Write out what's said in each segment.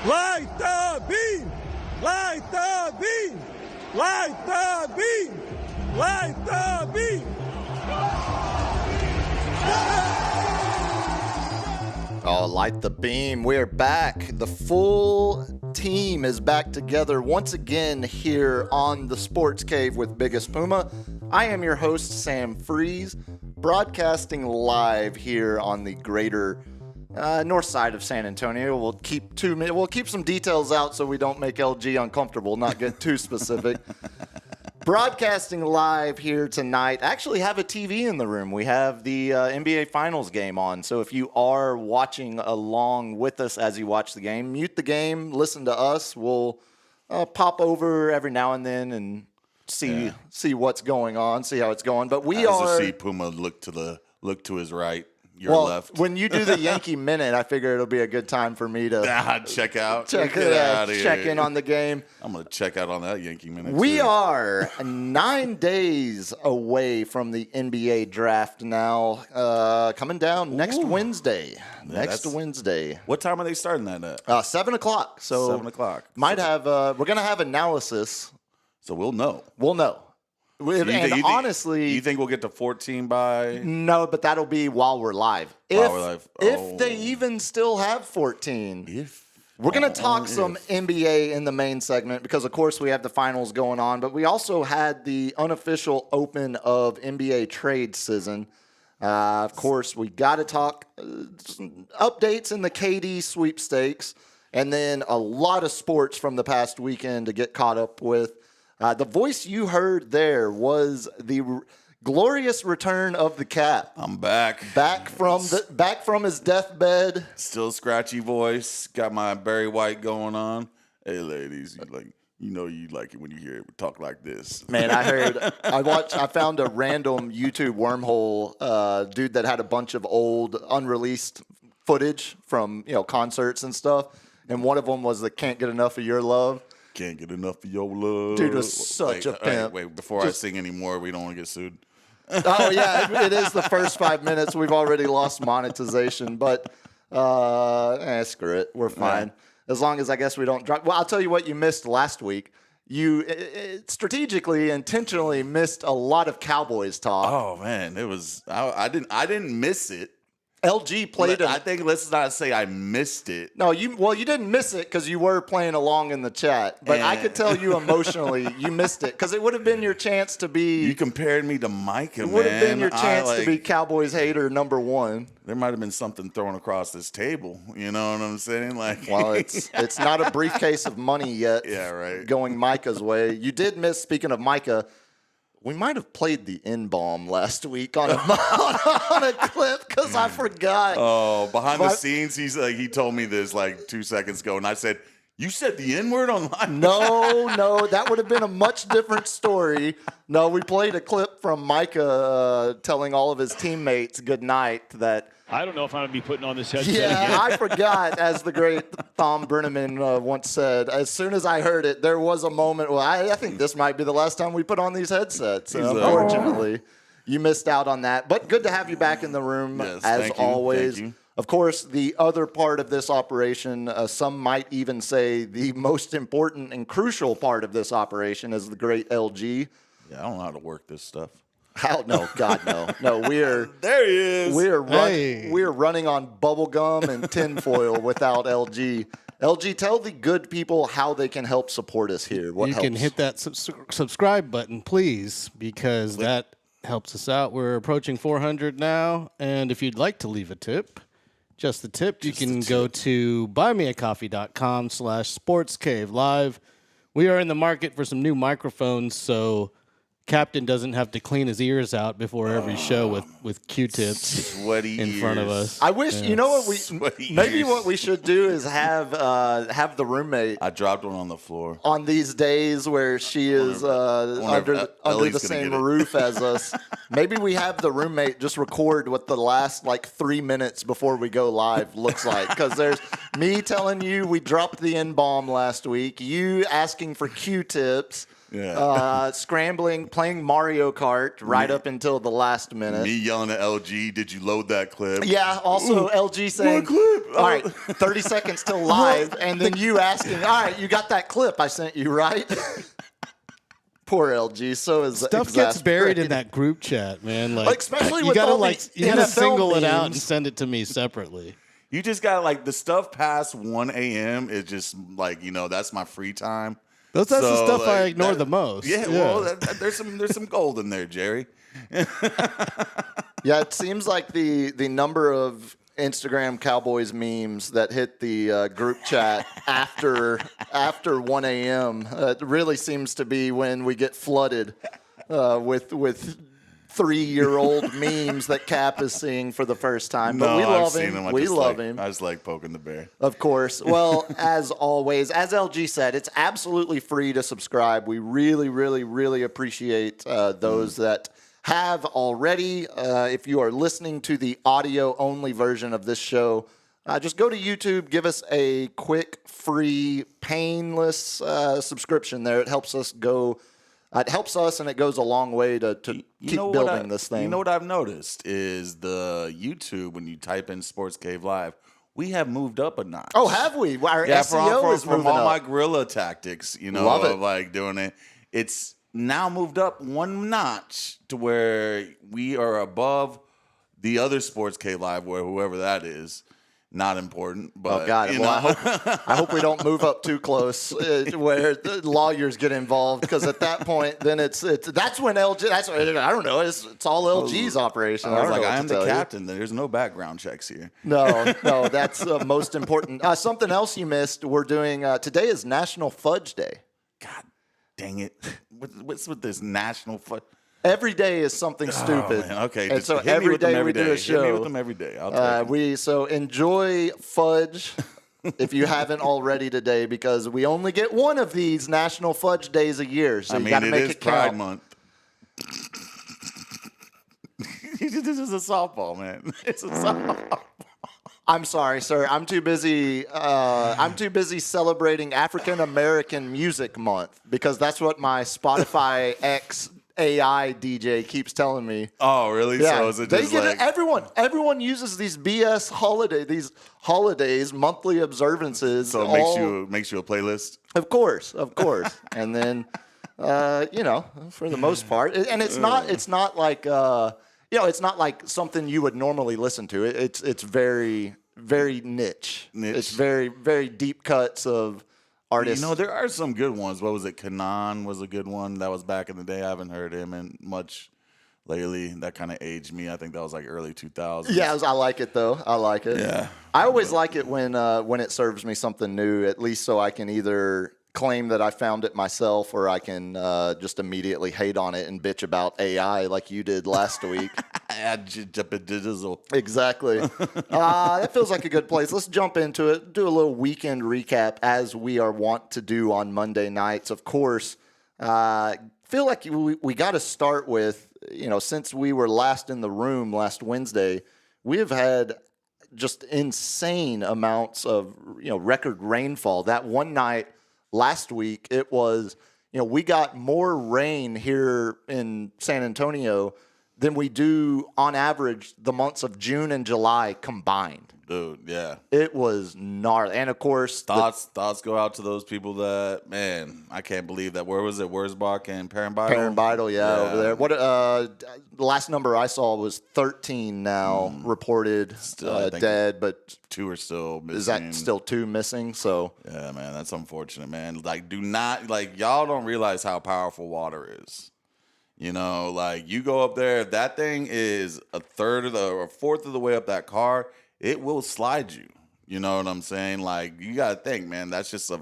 Light the beam! Light the beam! Light the beam! Light the beam! Oh, light the beam. We're back. The full team is back together once again here on the Sports Cave with Biggest Puma. I am your host, Sam Freas, broadcasting live here on the greater north side of San Antonio. We'll keep some details out so we don't make LG uncomfortable, not get too specific. Broadcasting live here tonight. Actually have a TV in the room. We have the NBA Finals game on. So if you are watching along with us as you watch the game, mute the game, listen to us. We'll pop over every now and then and see what's going on, see how it's going. But we are see Puma look to his right. Your left. When you do the Yankee Minute, I figure it'll be a good time for me to check out. check in on the game. I'm going to check out on that Yankee Minute. We are 9 days away from the NBA draft now, coming down next Wednesday. Wednesday. What time are they starting that at? 7 o'clock. So 7 o'clock. Might have. We're going to have analysis. So we'll know. We'll know. Honestly, you think we'll get to 14 by? No, but that'll be while we're live. If they even still have 14. We're going to talk some NBA in the main segment because, of course, we have the finals going on, but we also had the unofficial open of NBA trade season. Of course, we got to talk updates in the KD sweepstakes, and then a lot of sports from the past weekend to get caught up with. The voice you heard there was the glorious return of the Cap. I'm back. Back from his deathbed. Still scratchy voice. Got my Barry White going on. Hey, ladies, you like it when you hear it talk like this. Man, I found a random YouTube wormhole dude that had a bunch of old unreleased footage from concerts and stuff, and one of them was the "Can't Get Enough of Your Love." Can't get enough of your love. Dude was such a pimp. Wait, before I sing anymore, we don't want to get sued. Oh, yeah, it is the first 5 minutes. We've already lost monetization, but screw it. We're fine. As long as I guess we don't drop. Well, I'll tell you what you missed last week. You strategically, intentionally missed a lot of Cowboys talk. Oh, man. It was I didn't miss it. LG played I think let's not say I missed it. No, you didn't miss it because you were playing along in the chat. But I could tell you emotionally you missed it because it would have been your chance to be. You compared me to Micah, man. It would have been your chance to be Cowboys hater number one. There might have been something thrown across this table. You know what I'm saying? Well, it's not a briefcase of money yet. Yeah, right. Going Micah's way. You did miss. Speaking of Micah. We might have played the N-bomb last week on a clip because I forgot. Oh, behind the scenes, he told me this 2 seconds ago, and I said, "You said the N-word online?" No, that would have been a much different story. No, we played a clip from Micah telling all of his teammates good night that. I don't know if I'm going to be putting on this headset Yeah, again. I forgot, as the great Thom Brenneman once said. As soon as I heard it, there was a moment where I think this might be the last time we put on these headsets. Unfortunately, you missed out on that. But good to have you back in the room, as always. Thank you. Of course, the other part of this operation, some might even say the most important and crucial part of this operation is the great LG. Yeah, I don't know how to work this stuff. How? No, God, no. No, there he is. We're running on bubble gum and tinfoil without LG. LG, tell the good people how they can help support us here. What helps? You can hit that subscribe button, please, because that helps us out. We're approaching 400 now, and if you'd like to leave a tip, just the tip, you can go to buymeacoffee.com/sportscavelive. We are in the market for some new microphones, so Captain doesn't have to clean his ears out before every show with Q-tips in front of us. I wish, you know what what we should do is have the roommate. I dropped one on the floor. On these days where she is under the same roof as us, maybe we have the roommate just record what the last 3 minutes before we go live looks like, because there's Me telling you we dropped the N-bomb last week. You asking for Q-tips. Yeah. Scrambling, playing Mario Kart right up until the last minute. Me yelling at LG, did you load that clip? Yeah, also LG saying, clip? all right, 30 seconds till live, and then you asking, all right, you got that clip I sent you, right? Poor LG, so is Stuff gets buried in that group chat, man. Like especially you with gotta all the you gotta NFL single it out memes. and send it to me separately. You just got like the stuff past 1 a.m. is just like, that's my free time. That's the stuff I like, ignore the most. Yeah, well, there's some gold in there, Jerry. Yeah, it seems like the number of Instagram Cowboys memes that hit the group chat after 1 a.m. Really seems to be when we get flooded with 3-year-old memes that Cap is seeing for the first time. But we love him. We love him. I just like poking the bear. Of course. Well, as always, as LG said, it's absolutely free to subscribe. We really, really, really appreciate those that have already. If you are listening to the audio-only version of this show, just go to YouTube, give us a quick, free, painless subscription there. It helps us go. It helps us, and it goes a long way to keep building this thing. You know what I've noticed is the YouTube, when you type in Sports Cave Live, we have moved up a notch. Oh, have we? Our SEO is moving from all up. my guerrilla tactics, Love it. of like doing it. It's now moved up one notch to where we are above the other Sports Cave Live, where whoever that is. Not important, but God! Well, I hope we don't move up too close where the lawyers get involved, because at that point, then that's when LG. That's I don't know. It's all LG's operation. I was like, I am the captain. There's no background checks here. No, that's most important. Something else you missed. We're doing today is National Fudge Day. God dang it! What's with this National Fudge? Every day is something stupid. Man. Okay, and so hit me with them every we do day. a show. Hit me with them every day. I'll take So enjoy fudge if you haven't already today, because we only get one of these National Fudge Days a year. So you got to make it Pride count. Month. This is a softball, man. It's a softball. I'm sorry, sir. I'm too busy. I'm too busy celebrating African American Music Month, because that's what my Spotify X AI DJ keeps telling me. Oh, really? Yeah, So is it just like everyone uses these BS holidays, monthly observances. so it makes you a playlist? Of course, and then for the most part, and it's not like it's not like something you would normally listen to. It's very, very niche. It's very, very deep cuts of artists. There are some good ones. What was it? Kanan was a good one. That was back in the day. I haven't heard him in much lately. That kind of aged me. I think that was like early 2000s. Yeah, I like it though. I like it. Yeah. I always like it when it serves me something new, at least so I can either claim that I found it myself, or I can just immediately hate on it and bitch about AI like you did last week. Exactly. That feels like a good place. Let's jump into it. Do a little weekend recap, as we are wont to do on Monday nights. Of course, feel like we got to start with, since we were last in the room last Wednesday, we have had just insane amounts of, record rainfall. That one night last week, it was, we got more rain here in San Antonio than we do on average the months of June and July combined. Dude, yeah. It was gnarly. And of course, thoughts go out to those people that, man, I can't believe that. Where was it? Wurzbach and Parenbeidel? Yeah, over there. What the last number I saw was 13 now reported dead, but 2 are still missing. Is that still 2 missing? So yeah, man, that's unfortunate, man. Y'all don't realize how powerful water is. You go up there, if that thing is a fourth of the way up that car, it will slide you. You know what I'm saying? You got to think, man, that's just a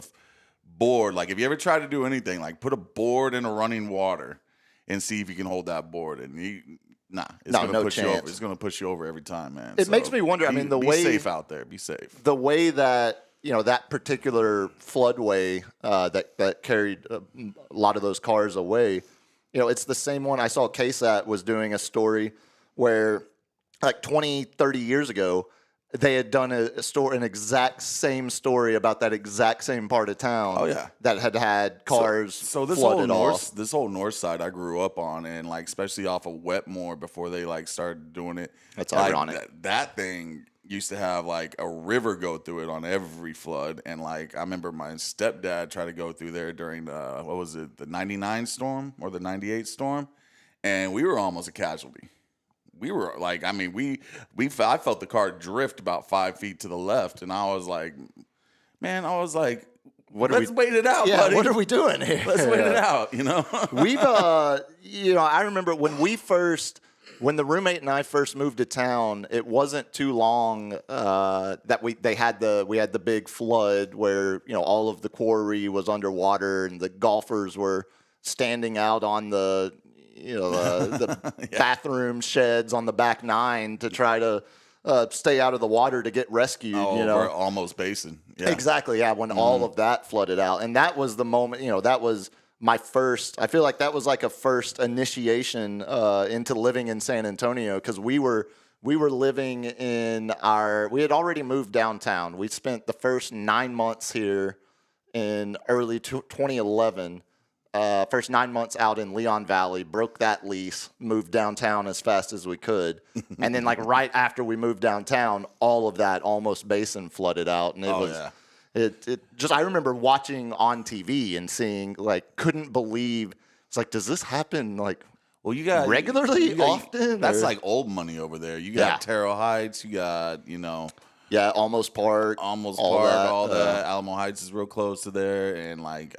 board. If you ever try to do anything, put a board in a running water and see if you can hold that board. And it's going to push you over. It's going to push you over every time, man. It makes me wonder, be safe out there. Be safe. The way that, that particular floodway that carried a lot of those cars away, it's the same one. I saw KSAT was doing a story where 20, 30 years ago, they had done an exact same story about that exact same part of town. Oh, yeah. That had cars So this flooded off. this whole north side I grew up on, and like especially off of Wetmore before they like started doing it. That's like, ironic. That thing used to have like a river go through it on every flood, and like I remember my stepdad tried to go through there during the 99 storm or the 98 storm, and we were almost a casualty. We were like, I mean, I felt the car drift about 5 feet to the left, and I was like, let's wait it out, Yeah, buddy. what are we doing here? Let's wait it out, We've, I remember when the roommate and I first moved to town, it wasn't too long that we had the big flood where, all of the quarry was underwater and the golfers were standing out on the bathroom sheds on the back nine to try to stay out of the water to get rescued. We're almost basin. Yeah. Exactly. Yeah. When all of that flooded out, and that was the moment. That was my first. I feel like that was like a first initiation into living in San Antonio, because we were living in we had already moved downtown. We spent the first 9 months here in early 2011. First 9 months out in Leon Valley, broke that lease, moved downtown as fast as we could. And then like right after we moved downtown, all of that almost basin flooded out. And I remember watching on TV and seeing, like, couldn't believe, it's like, does this happen like regularly, often? That's like old money over there. You got Terrell Heights, you got, Yeah, Almost Park. All that. Alamo Heights is real close to there, and like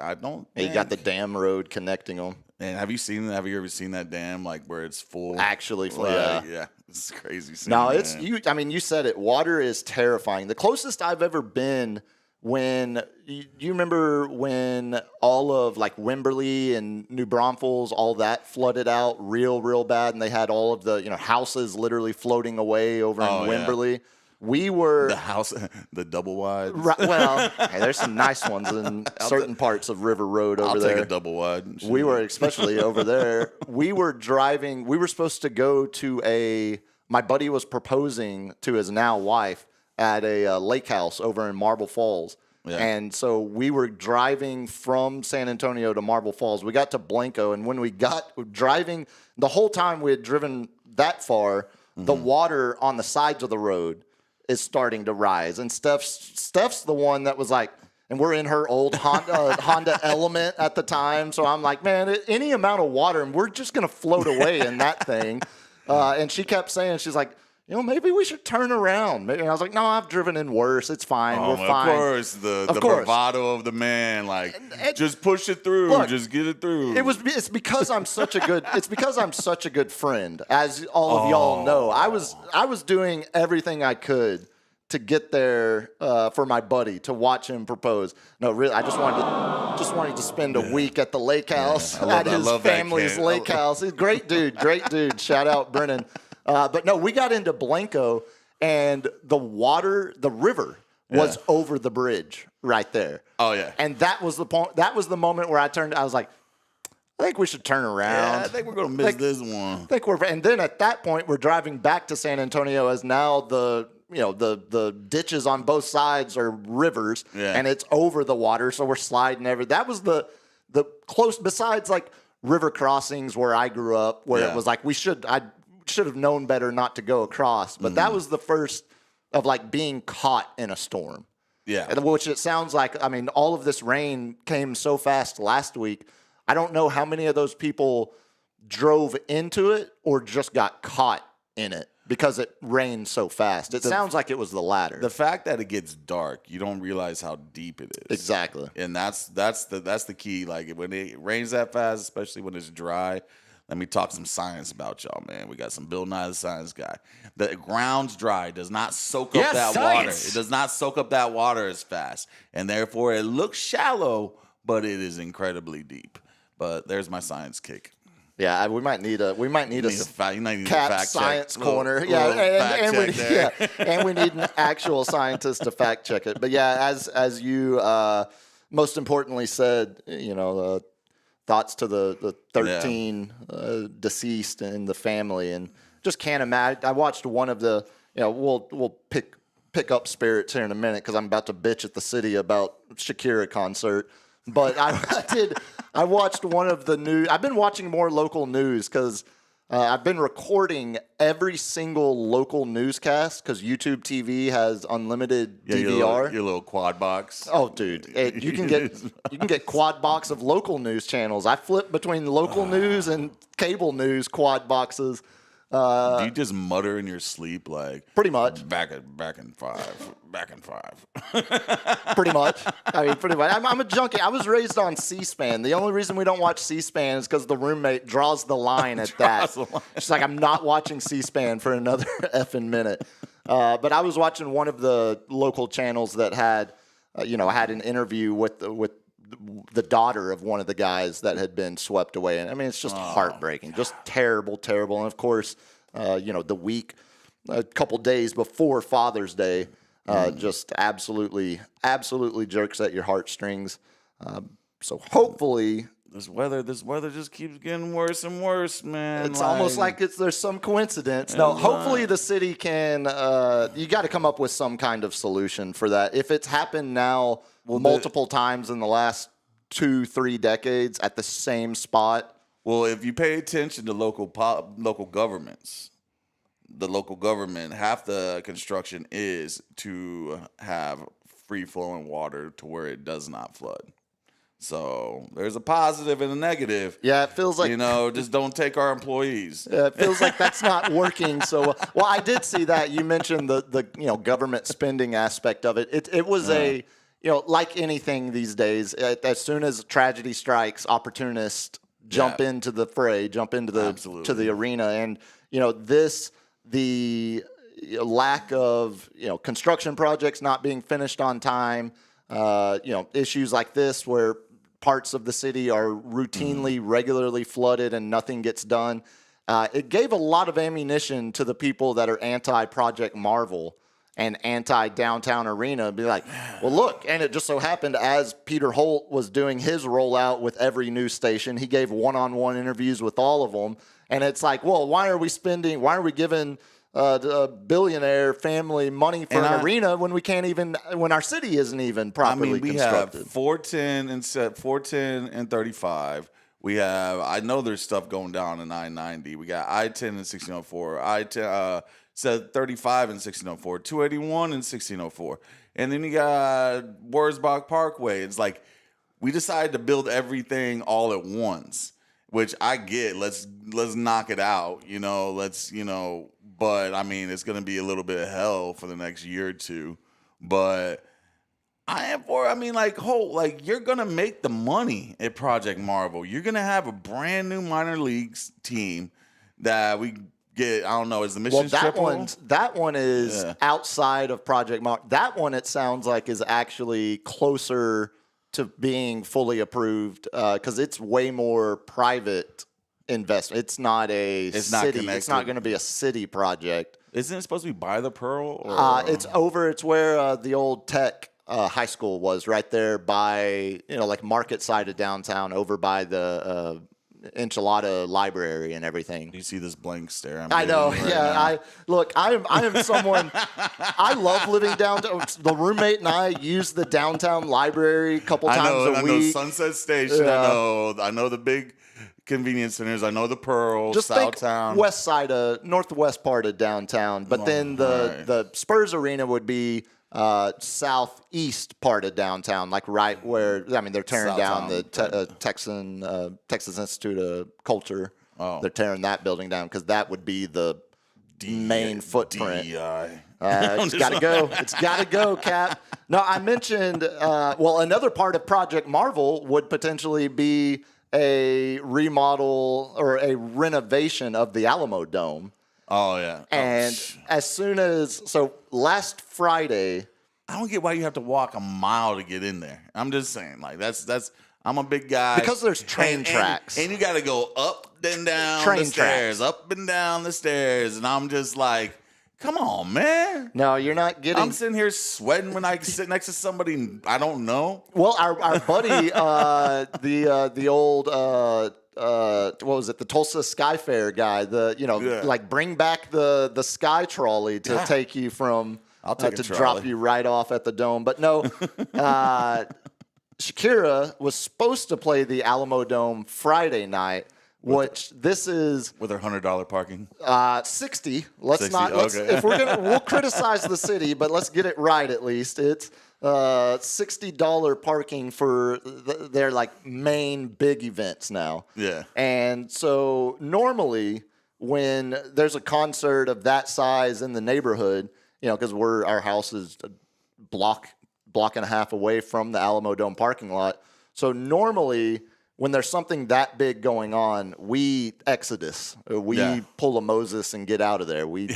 you got the dam road connecting them. And have you ever seen that dam like where it's full? Actually, yeah, it's crazy. No, it's you. I mean, you said it. Water is terrifying. The closest I've ever been when you remember when all of like Wimberley and New Braunfels, all that flooded out real bad, and they had all of the houses literally floating away over in Wimberley. Yeah. We were the house, the double wide. Right, well, hey, there's some nice ones in certain parts of River Road over there. I'll take a double wide. We were especially over there. We were driving. We were supposed to go to my buddy was proposing to his now wife at a lake house over in Marble Falls. Yeah. And so we were driving from San Antonio to Marble Falls. We got to Blanco, and when we got driving, the whole time we had driven that far, the water on the sides of the road is starting to rise. And Steph's the one that was like, and we're in her old Honda Element at the time. So I'm like, man, any amount of water, and we're just going to float away in that thing. And she kept saying, she's like, maybe we should turn around. And I was like, no, I've driven in worse. It's fine. We're fine. Of course, the bravado of the man, like, just push it through. Look, just get it through. It's because I'm such a good friend, as all of y'all know. I was doing everything I could to get there for my buddy, to watch him propose. No, really, I just wanted to spend a week at the lake house, at his family's lake house. He's a great dude. Shout out Brennan. But no, we got into Blanco, and the river was over the bridge right there. Oh, yeah. And that was the point. That was the moment where I was like, I think we should turn around. Yeah, I think we're going to miss this one. And then at that point, we're driving back to San Antonio, as now the ditches on both sides are rivers, and it's over the water, so we're sliding that was the close, besides like river crossings where I grew up, where it was like I should have known better not to go across, but that was the first of like being caught in a storm. Yeah. Which it sounds like, I mean, all of this rain came so fast last week. I don't know how many of those people drove into it or just got caught in it because it rained so fast. It sounds like it was the latter. The fact that it gets dark, you don't realize how deep it is. Exactly. And that's the key. Like when it rains that fast, especially when it's dry. Let me talk some science about y'all, man. We got some Bill Nye the Science Guy. The ground's dry. It does not soak up that water. It does not soak up that water as fast. And therefore, it looks shallow, but it is incredibly deep. But there's my science kick. Yeah, we might need a fact science check. corner. And we need an actual scientist to fact check it. But yeah, as you most importantly said, thoughts to the 13 deceased in the family, and just can't imagine. I watched one of the, we'll pick pick up spirits here in a minute because I'm about to bitch at the city about Shakira concert. But I watched one of the news. I've been watching more local news because I've been recording every single local newscast because YouTube TV has unlimited DVR. Your little quad box. Oh, dude, you can get quad box of local news channels. I flip between local news and cable news quad boxes. Do you just mutter in your sleep like pretty much back in five? Pretty much. I mean, pretty much. I'm a junkie. I was raised on C-SPAN. The only reason we don't watch C-SPAN is because the roommate draws the line at that. She's like, I'm not watching C-SPAN for another effing minute. But I was watching one of the local channels that had, had an interview with the daughter of one of the guys that had been swept away. And I mean, it's just heartbreaking, just terrible. And of course, the week, a couple days before Father's Day, just absolutely jerks at your heartstrings. So hopefully this weather just keeps getting worse and worse, man. It's almost like there's some coincidence. No, hopefully the city can. You got to come up with some kind of solution for that. If it's happened now multiple times in the last 2-3 decades at the same spot. Well, if you pay attention to local governments, the local government, half the construction is to have free-flowing water to where it does not flood. So there's a positive and a negative. Yeah, it feels like just don't take our employees. It feels like that's not working. So well, I did see that you mentioned the government spending aspect of it. It was like anything these days. As soon as tragedy strikes, opportunists jump into the fray, jump into the arena, and the lack of construction projects not being finished on time, issues like this where parts of the city are routinely, regularly flooded and nothing gets done. It gave a lot of ammunition to the people that are anti-Project Marvel and anti-downtown arena. Be like, well, look, and it just so happened as Peter Holt was doing his rollout with every news station, he gave one-on-one interviews with all of them. And it's like, well, why are we giving a billionaire family money for an arena when when our city isn't even properly constructed? We have 410 and 35. We have, I know there's stuff going down in I-90. We got I-10 and 1604, I-10, 35 and 1604, 281 and 1604. And then you got Wurzbach Parkway. It's like we decided to build everything all at once, which I get. Let's knock it out, but I mean, it's going to be a little bit of hell for the next year or two. But I am for, Holt, you're going to make the money at Project Marvel. You're going to have a brand new minor leagues team that we get. I don't know. Is the mission triple? That one is outside of Project Marvel. That one, it sounds like, is actually closer to being fully approved because it's way more private investment. It's not a city. It's not going to be a city project. Isn't it supposed to be by the Pearl? Or? It's where the old tech high school was, right there by market side of downtown, over by the Enchilada library and everything. Do you see this blank stare? I know. I am someone. I love living downtown. The roommate and I use the downtown library a couple times a week. I know Sunset Station. Yeah. I know the big convenience centers. I know the Pearl. Just Southtown. Think west side of northwest part of downtown. But then the Spurs arena would be southeast part of downtown, like right where they're tearing down the Texas Institute of Culture. Oh. They're tearing that building down because that would be the main footprint. DEI. It's got to go. It's got to go, Cap. No, I mentioned. Another part of Project Marvel would potentially be a remodel or a renovation of the Alamodome. Oh, yeah. And last Friday. I don't get why you have to walk a mile to get in there. I'm just saying, that's I'm a big guy. Because there's train tracks. And you got to go up and down the stairs, up and down the stairs. And I'm just like, come on, man. No, you're not getting. I'm sitting here sweating when I sit next to somebody I don't know. Well, our buddy, the old, what was it? The Tulsa Sky Fair guy. Bring back the sky trolley to take you from I'll take to a drop trolley. you right off at the Dome. But no, Shakira was supposed to play the Alamodome Friday night, which this is With her $100 parking. 60. Let's 60, not. Let's, okay. if we'll criticize the city, but let's get it right at least. It's $60 parking for their like main big events now. Yeah. And so normally when there's a concert of that size in the neighborhood, because our house is a block and a half away from the Alamodome parking lot. So normally when there's something that big going on, we exodus. We pull a Moses and get out of there. We're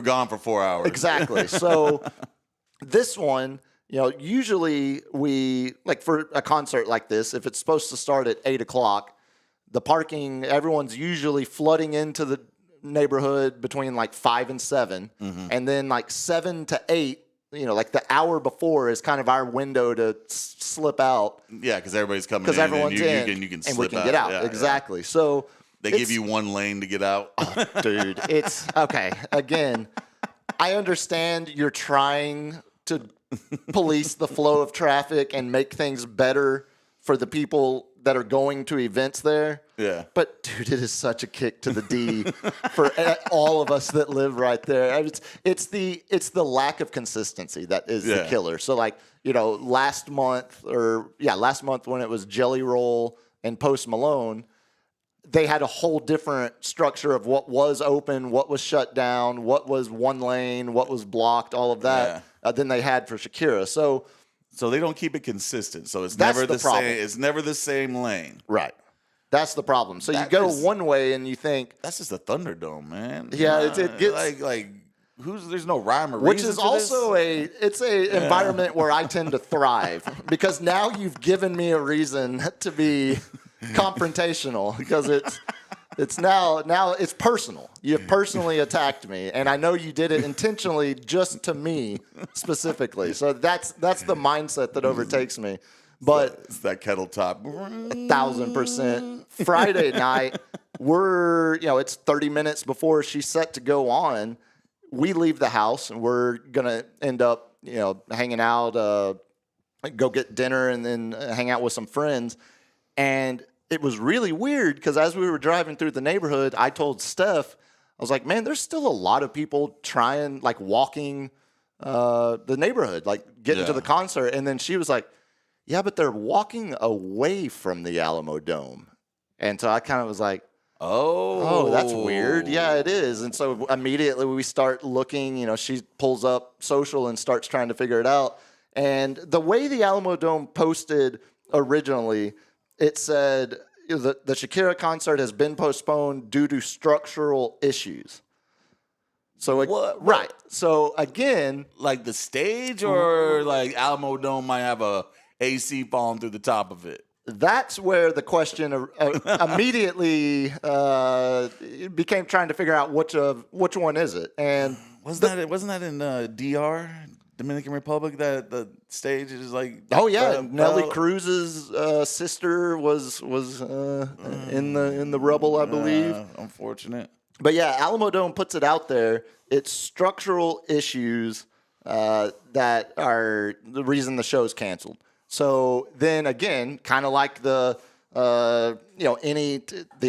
gone for 4 hours. Exactly. So this one, usually we, like for a concert like this, if it's supposed to start at 8 o'clock, the parking, everyone's usually flooding into the neighborhood between like 5 and 7. Mm-hmm. And then like 7 to 8, like the hour before is kind of our window to slip out. Yeah, because everybody's coming in. Because everyone's in. You can and slip we can get out. Yeah, exactly. Yeah. So they give you one lane to get out. Oh, dude, it's okay. Again, I understand you're trying to police the flow of traffic and make things better for the people that are going to events there. Yeah. But, dude, it is such a kick to the D for all of us that live right there. It's the lack of consistency that is the killer. So, like, last month when it was Jelly Roll and Post Malone, they had a whole different structure of what was open, what was shut down, what was one lane, what was blocked, all of that than they had for Shakira. So they don't keep it consistent. So it's That's never the the problem. same. It's never the same lane. Right. That's the problem. So you go one way and you think that's just a Thunderdome, man. Yeah, it gets like there's no rhyme or reason. which is to also this. a environment where I tend to thrive because now you've given me a reason to be confrontational because it's now it's personal. You personally attacked me, and I know you did it intentionally just to me specifically. So that's the mindset that overtakes me. But it's that kettle top. 1,000%. Friday night, it's 30 minutes before she's set to go on. We leave the house and we're gonna end up, hanging out, go get dinner, and then hang out with some friends. And it was really weird because as we were driving through the neighborhood, I told Steph, I was like, man, there's still a lot of people trying, like walking the neighborhood, like getting to the concert. And then she was like, yeah, but they're walking away from the Alamodome. And so I kind of was like, oh, that's weird. Yeah, it is. And so immediately we start looking, she pulls up social and starts trying to figure it out. And the way the Alamodome posted originally, it said the Shakira concert has been postponed due to structural issues. So What? Right. So again, Like the stage, or like Alamodome might have a AC falling through the top of it. that's where the question immediately became trying to figure out which one is it. And Wasn't that in DR, Dominican Republic, that the stage is like? oh yeah, Nelly Cruz's sister was in the rubble, I believe. Unfortunate. But yeah, Alamodome puts it out there. It's structural issues that are the reason the show's canceled. So then again, kind of like the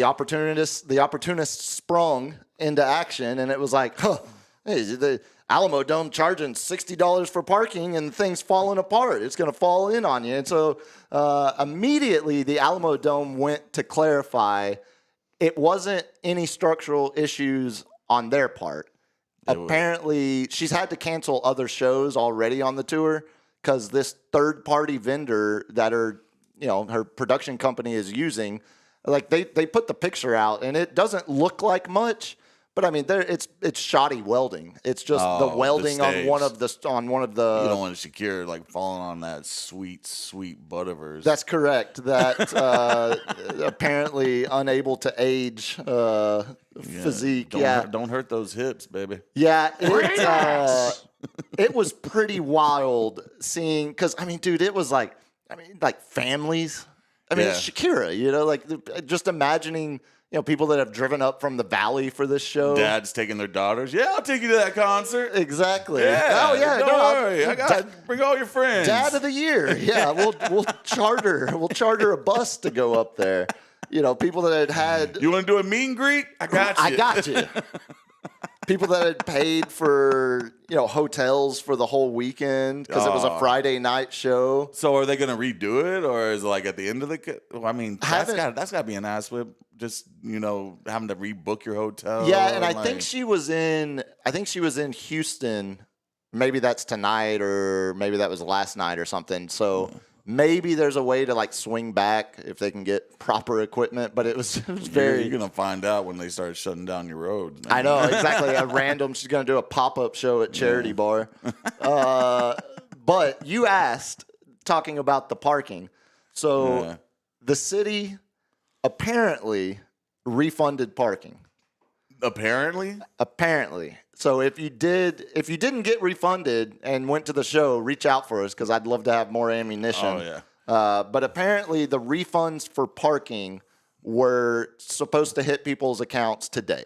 opportunists sprung into action, and it was like, hey, the Alamodome charging $60 for parking, and the thing's falling apart. It's going to fall in on you. And so immediately the Alamodome went to clarify it wasn't any structural issues on their part. Apparently, she's had to cancel other shows already on the tour because this third-party vendor that her production company is using, like they put the picture out and it doesn't look like much, but I mean it's shoddy welding. It's just the welding on one of the. You don't want Shakira like falling on that sweet butt of hers. That's correct. That apparently unable to age physique. Don't hurt those hips, baby. Yeah, it was pretty wild seeing because I mean, dude, it was like families. I mean, it's Shakira, like just imagining people that have driven up from the valley for this show. Dads taking their daughters. Yeah, I'll take you to that concert. Exactly. Yeah. Oh yeah. Don't worry. I got bring all your friends. Dad of the year. Yeah. We'll charter a bus to go up there. People that had. You want to do a meet and greet? I got you. I got you. People that had paid for hotels for the whole weekend because it was a Friday night show. So are they going to redo it, or is it like at the end of the? I mean, that's got to be an ass whip. Just having to rebook your hotel. Yeah, and I think she was in Houston. Maybe that's tonight, or maybe that was last night or something. So. Maybe there's a way to swing back if they can get proper equipment, but it was very. You're gonna find out when they start shutting down your roads. Man. I know exactly. She's gonna do a pop-up show at Charity Bar. But you asked, talking about the parking, so the city apparently refunded parking. Apparently. So if you didn't get refunded and went to the show, reach out for us because I'd love to have more ammunition. Oh yeah. But apparently the refunds for parking were supposed to hit people's accounts today.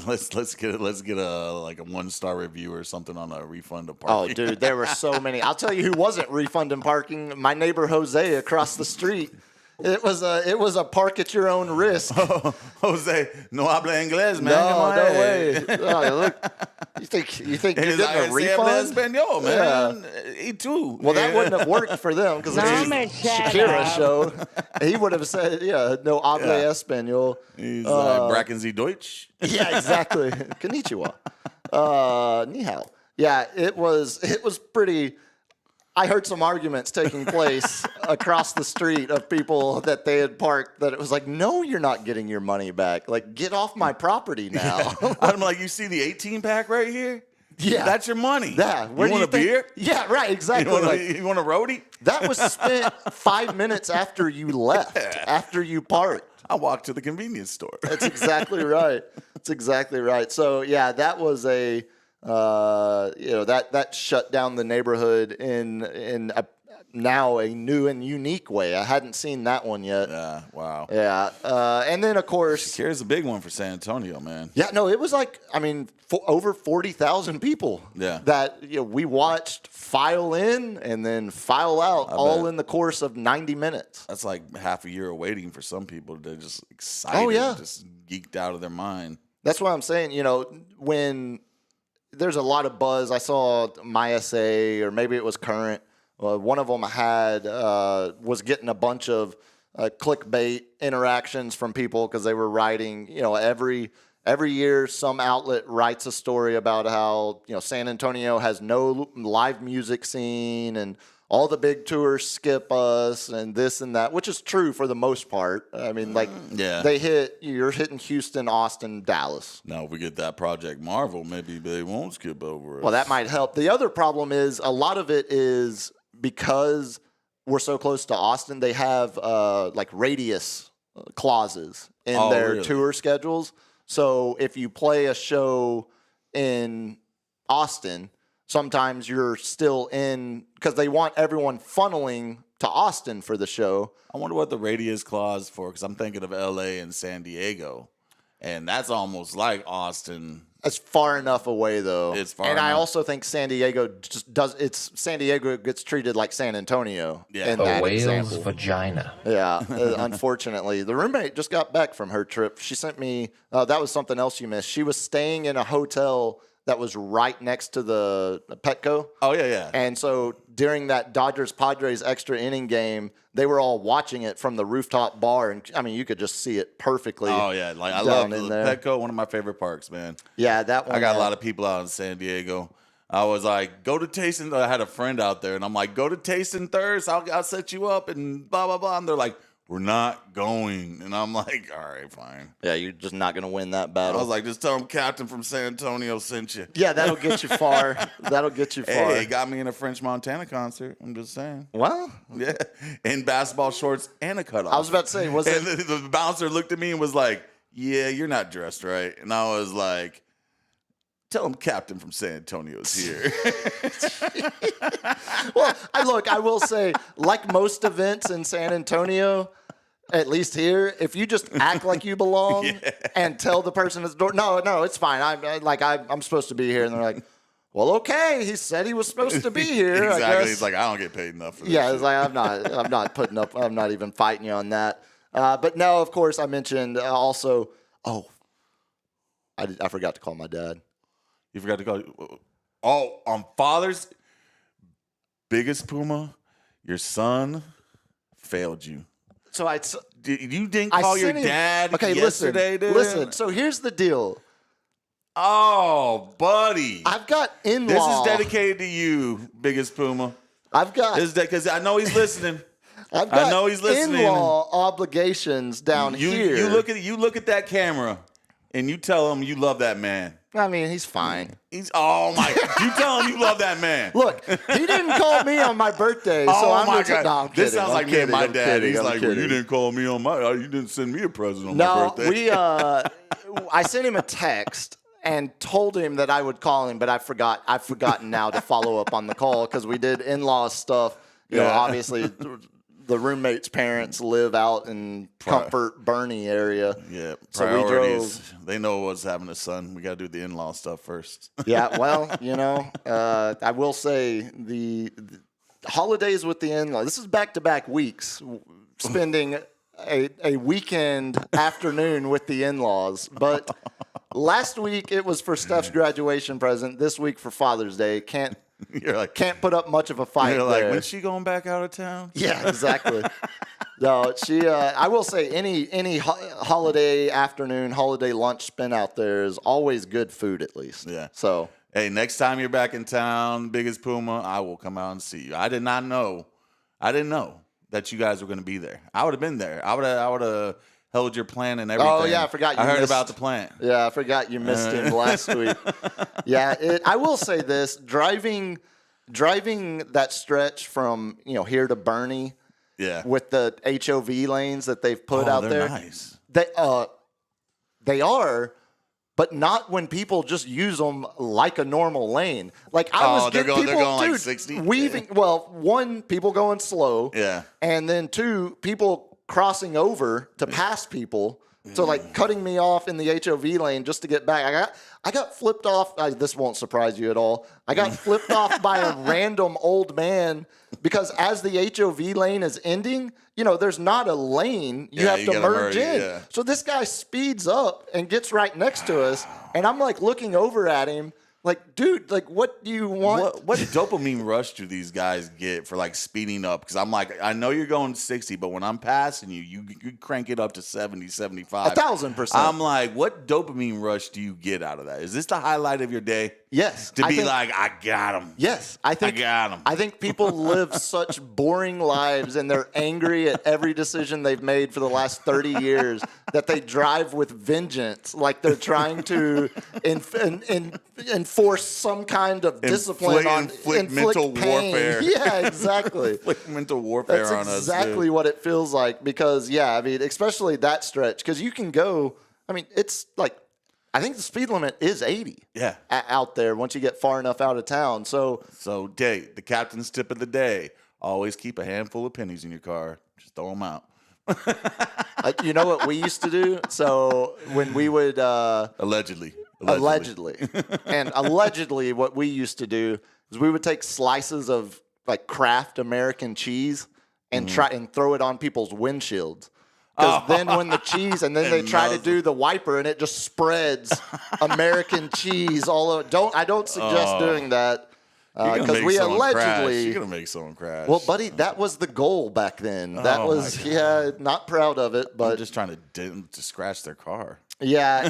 Let's get a 1-star review or something on a refund of parking. Oh, dude, there were so many. I'll tell you who wasn't refunding parking. My neighbor Jose across the street. It was a park at your own risk. Oh, Jose, no habla inglés, man. No way. Oh, look, you think you're getting a refund? Español, man. Yeah. He too. Well, that wouldn't have worked for them because it's a Shakira show. He would have said, no habla español. He's Bracken Sie Deutsch. Yeah, exactly. Konnichiwa. Ni hao. Yeah, it was pretty. I heard some arguments taking place across the street of people that they had parked that it was like, no, you're not getting your money back. Like, get off my property now. Yeah. I'm like, you see the 18-pack right here? Yeah. That's your money. Yeah. You want a beer? Yeah, right, exactly. You want a roadie? That was spent 5 minutes after you left, after you parked. I walked to the convenience store. That's exactly right. So, yeah, that was a... that shut down the neighborhood in now a new and unique way. I hadn't seen that one yet. Yeah, wow. Yeah, and then of course, Shakira's a big one for San Antonio, man. Yeah, no, it was over 40,000 people. Yeah, that we watched file in and then file out all in the course of 90 minutes. That's like half a year of waiting for some people. They're just excited. Oh yeah, just geeked out of their mind. That's what I'm saying. When there's a lot of buzz. I saw MySA, or maybe it was Current. One of them was getting a bunch of clickbait interactions from people because they were writing. Every year some outlet writes a story about how San Antonio has no live music scene and all the big tours skip us and this and that, which is true for the most part. I mean, you're hitting Houston, Austin, Dallas. Now, if we get that Project Marvel, maybe they won't skip over us. Well, that might help. The other problem is a lot of it is because we're so close to Austin, they have radius clauses in their tour schedules. So if you play a show in Austin, sometimes you're still in because they want everyone funneling to Austin for the show. I wonder what the radius clause for, because I'm thinking of L.A. and San Diego, and that's almost like Austin. It's far enough away, though. It's far and enough. I also think San Diego San Diego gets treated like San Antonio. Yeah. In that whale's example. vagina. Yeah, unfortunately. The roommate just got back from her trip. She sent me, that was something else you missed. She was staying in a hotel that was right next to the Petco. Oh, yeah. And so during that Dodgers-Padres extra inning game, they were all watching it from the rooftop bar. And, I mean, you could just see it perfectly. Oh, yeah. I love Petco, one of my favorite parks, man. Yeah, that one. I got a lot of people out in San Diego. I was like, go to Tasting. I had a friend out there, and I'm like, go to Tasting Thirst. I'll set you up, and blah, blah, blah. And they're like, we're not going. And I'm like, all right, fine. Yeah, you're just not going to win that battle. I was like, just tell them Captain from San Antonio sent you. Yeah, that'll get you far. Hey, it got me in a French Montana concert. I'm just saying. Well. Yeah, in basketball shorts and a cutoff. I was about to say, was it? The bouncer looked at me and was like, yeah, you're not dressed right. And I was like, tell him Captain from San Antonio's here. Well, I will say, like most events in San Antonio, at least here, if you just act like you belong and tell the person at the door, no, it's fine. I'm supposed to be here. And they're like, well, okay. He said he was supposed to be here. Exactly. I guess. He's like, I don't get paid enough for this. Yeah, shit. it's like I'm not putting up. I'm not even fighting you on that. But no, of course, I mentioned also. Oh, I forgot to call my dad. You forgot to call. Oh, on Father's Biggest Puma, your son failed you. So You didn't call your dad yesterday, dude? Listen. So here's the deal. Oh, buddy. I've got in-law. This is dedicated to you, Biggest Puma. I've got. Because I know he's listening. I've got I know he's listening. in-law obligations down here. You look at that camera, and you tell him you love that man. I mean, he's fine. Oh my! You tell him you love that man. Look, he didn't call me on my birthday, so Oh I'm my going to. God! No, I'm This kidding. sounds I'm like me and my kidding. dad. He's I'm like, well, kidding. you didn't call me on my. You didn't send me a present on my birthday. I sent him a text and told him that I would call him, but I've forgotten now to follow up on the call because we did in-law stuff. You know, obviously the roommate's parents live out in Comfort, Bernie area. Yeah, so priorities. we drove. They know what's happening to son. We got to do the in-law stuff first. Yeah, well, I will say the holidays with the in-law. This is back-to-back weeks, spending a weekend afternoon with the in-laws. But last week it was for Steph's graduation present. This week for Father's Day. Can't put up much of a fight. You're like, there. when's she going back out of town? Yeah, exactly. No, she. I will say any holiday afternoon, holiday lunch spent out there is always good food, at least. Yeah. So hey, next time you're back in town, Biggest Puma, I will come out and see you. I didn't know that you guys were going to be there. I would have been there. I would have held your plan and everything. Oh yeah, I forgot. I heard about the plan. Yeah, I forgot you missed him last week. Yeah, I will say this: driving that stretch from here to Bernie. Yeah. With the HOV lanes that they've put out there. Nice. They are, but not when people just use them like a normal lane. Like they're going like 60? Weaving. Well, one, people going slow. Yeah. And then two, people crossing over to pass people. So like cutting me off in the HOV lane just to get back. I got flipped off. This won't surprise you at all. I got flipped off by a random old man because as the HOV lane is ending, there's not a lane. You have to merge in. Yeah. So this guy speeds up and gets right next to us. And I'm like looking over at him. Like, dude, like, what do you want? What dopamine rush do these guys get for, like, speeding up? Because I'm like, I know you're going 60, but when I'm passing you crank it up to 70, 75. 1,000%. I'm like, what dopamine rush do you get out of that? Is this the highlight of your day? Yes. To be like, I got him. Yes. I got him. I think people live such boring lives and they're angry at every decision they've made for the last 30 years that they drive with vengeance. Like they're trying to enforce some kind of discipline inflict mental pain. warfare. Yeah, exactly. Inflict mental warfare on us. That's exactly what it feels like because, especially that stretch because you can go, it's like, I think the speed limit is 80 out there once you get far enough out of town. So the captain's tip of the day, always keep a handful of pennies in your car. Just throw them out. You know what we used to do? So when we would... Allegedly. And allegedly what we used to do is we would take slices of like Kraft American cheese and try and throw it on people's windshields. Because then when the cheese, and then they try to do the wiper and it just spreads American cheese all over. I don't suggest doing that because we allegedly. You're going to make someone crash. Well, buddy, that was the goal back then. That was, not proud of it. But I'm just trying to scratch their car. Yeah.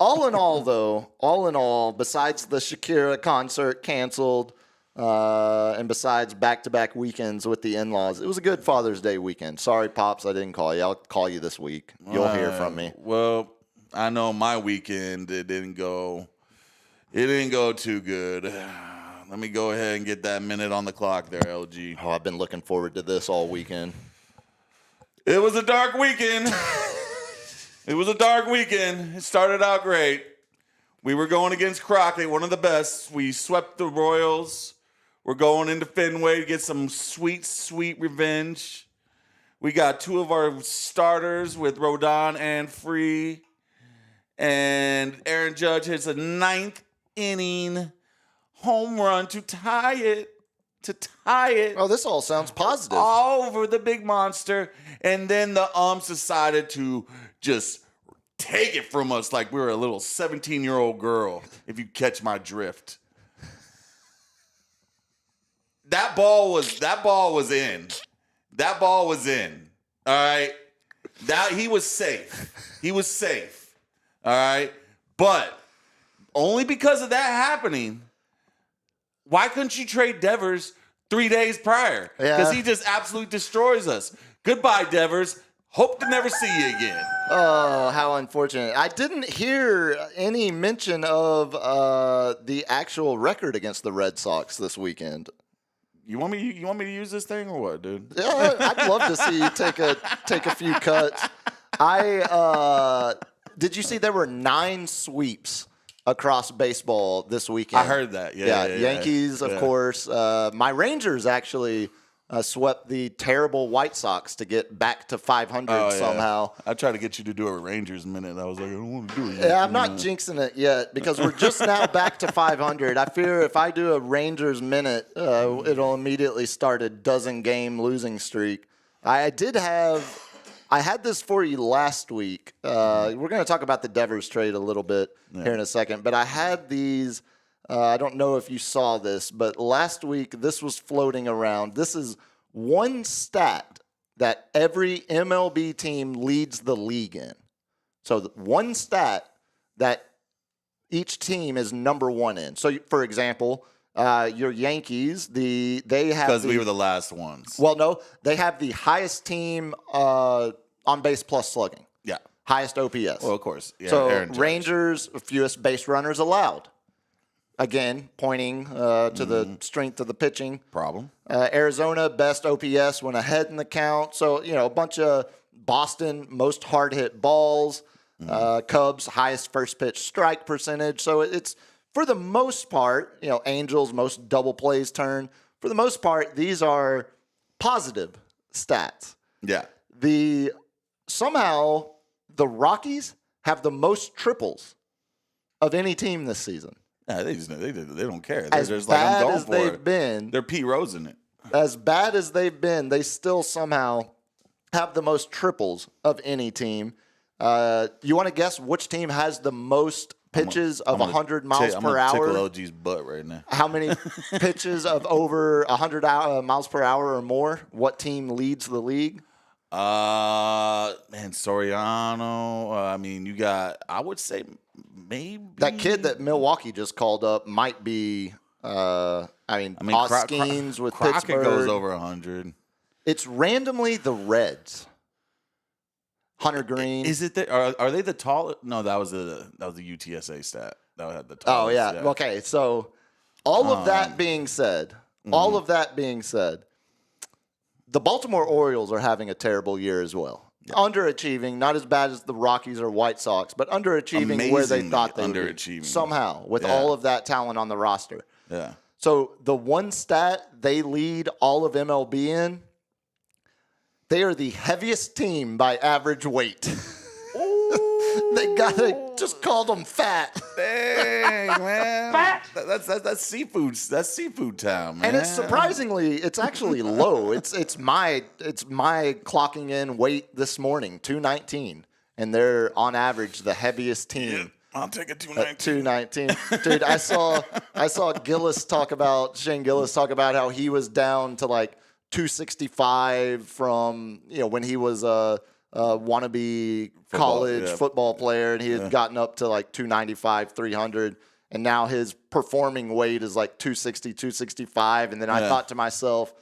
All in all, besides the Shakira concert canceled, and besides back-to-back weekends with the in-laws, it was a good Father's Day weekend. Sorry, Pops, I didn't call you. I'll call you this week. You'll hear from me. Well, I know my weekend, it didn't go too good. Let me go ahead and get that minute on the clock there, LG. Oh, I've been looking forward to this all weekend. It was a dark weekend. It started out great. We were going against Crockett, one of the best. We swept the Royals. We're going into Fenway to get some sweet, sweet revenge. We got two of our starters with Rodon and Free. And Aaron Judge hits a 9th inning home run to tie it. Oh, this all sounds positive. All over the big monster. And then the umps decided to just take it from us like we were a little 17-year-old girl, if you catch my drift. That ball was in. That ball was in. All right. He was safe. All right. But only because of that happening, why couldn't you trade Devers 3 days prior? Because he just absolutely destroys us. Goodbye, Devers. Hope to never see you again. Oh, how unfortunate. I didn't hear any mention of the actual record against the Red Sox this weekend. You want me to use this thing or what, dude? Yeah, I'd love to see you take a few cuts. Did you see there were 9 sweeps across baseball this weekend? I heard that. Yeah. Yankees, of course. My Rangers actually swept the terrible White Sox to get back to 500 somehow. I tried to get you to do a Rangers minute. I was like, I don't want to do it yet. Yeah, I'm not jinxing it yet because we're just now back to 500. I fear if I do a Rangers minute, it'll immediately start a dozen-game losing streak. I had this for you last week. We're going to talk about the Devers trade a little bit here in a second, but I had these. I don't know if you saw this, but last week this was floating around. This is one stat that every MLB team leads the league in. So one stat that each team is number one in. So, for example, your Yankees, they have because we were the last ones. Well, no, they have the highest team on base plus slugging. Yeah, highest OPS. Well, of course. Yeah, so Rangers, fewest base runners allowed. Again, pointing to the strength of the pitching. Problem. Arizona, best OPS when ahead in the count. So, a bunch of Boston, most hard hit balls. Cubs, highest first pitch strike percentage. So it's, for the most part, Angels, most double plays turn. For the most part, these are positive stats. Yeah. Somehow, the Rockies have the most triples of any team this season. Yeah, they don't care. As just bad like, I'm going as for they've it. been, They're Pete Rose in it. As bad as they've been, they still somehow have the most triples of any team. You want to guess which team has the most pitches of 100 miles per hour? I'm going to tickle LG's butt right now. How many pitches of over 100 miles per hour or more? What team leads the league? Soriano. You got, I would say maybe. That kid that Milwaukee just called up might be, Hoskins with Crockett Pittsburgh. goes over 100. It's randomly the Reds. Hunter Green. Is it? Are they the tallest? No, that was the UTSA stat. That had the tallest. Oh, yeah. Okay, so all of that being said, the Baltimore Orioles are having a terrible year as well. Yeah. Underachieving, not as bad as the Rockies or White Sox, but underachieving where they thought they would be. Somehow, with all of that talent on the roster. Yeah. So the one stat they lead all of MLB in, they are the heaviest team by average weight. They just called them fat. Dang, man. Fat. That's seafood. That's seafood town, man. And it's it's actually low. It's my clocking in weight this morning, 219, and they're on average the heaviest team. Yeah, I'll take a 219. 219. Dude, I saw Shane Gillis talk about how he was down to like 265 from when he was a wannabe college football player, and he had gotten up to like 295, 300, and now his performing weight is like 260, 265. And then I thought to myself,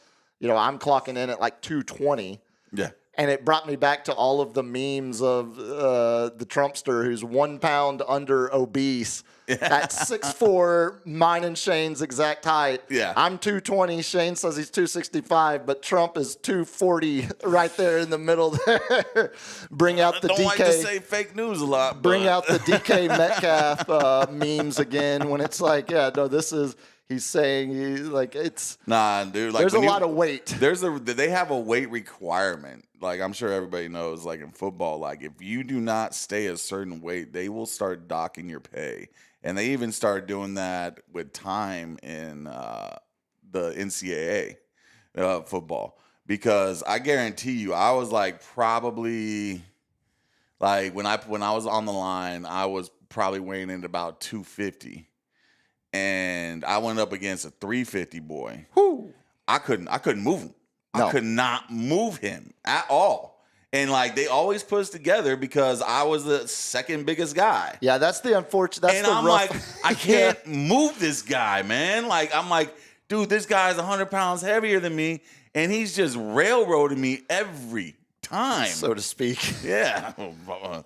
I'm clocking in at like 220. Yeah. And it brought me back to all of the memes of the Trumpster who's 1 pound under obese at 6'4", mine and Shane's exact height. Yeah. I'm 220. Shane says he's 265, but Trump is 240 right there in the middle there. Bring out the DK. I don't like to say fake news a lot. Bring out the DK Metcalf memes again when it's like, this is He's saying it's nah, dude. Like there's a lot of weight. They have a weight requirement. Like I'm sure everybody knows. Like in football, like if you do not stay a certain weight, they will start docking your pay, and they even start doing that with time in the NCAA football. Because I guarantee you, I was like probably like when I was on the line, I was probably weighing in at about 250. And I went up against a 350 boy. Whew. I couldn't move him. No. I could not move him at all. And like they always put us together because I was the second biggest guy. Yeah, that's the unfortunate. That's and the I'm rough. like, I can't move this guy, man. Like I'm like, dude, this guy's 100 pounds heavier than me, and he's just railroading me every time, so to speak. Yeah.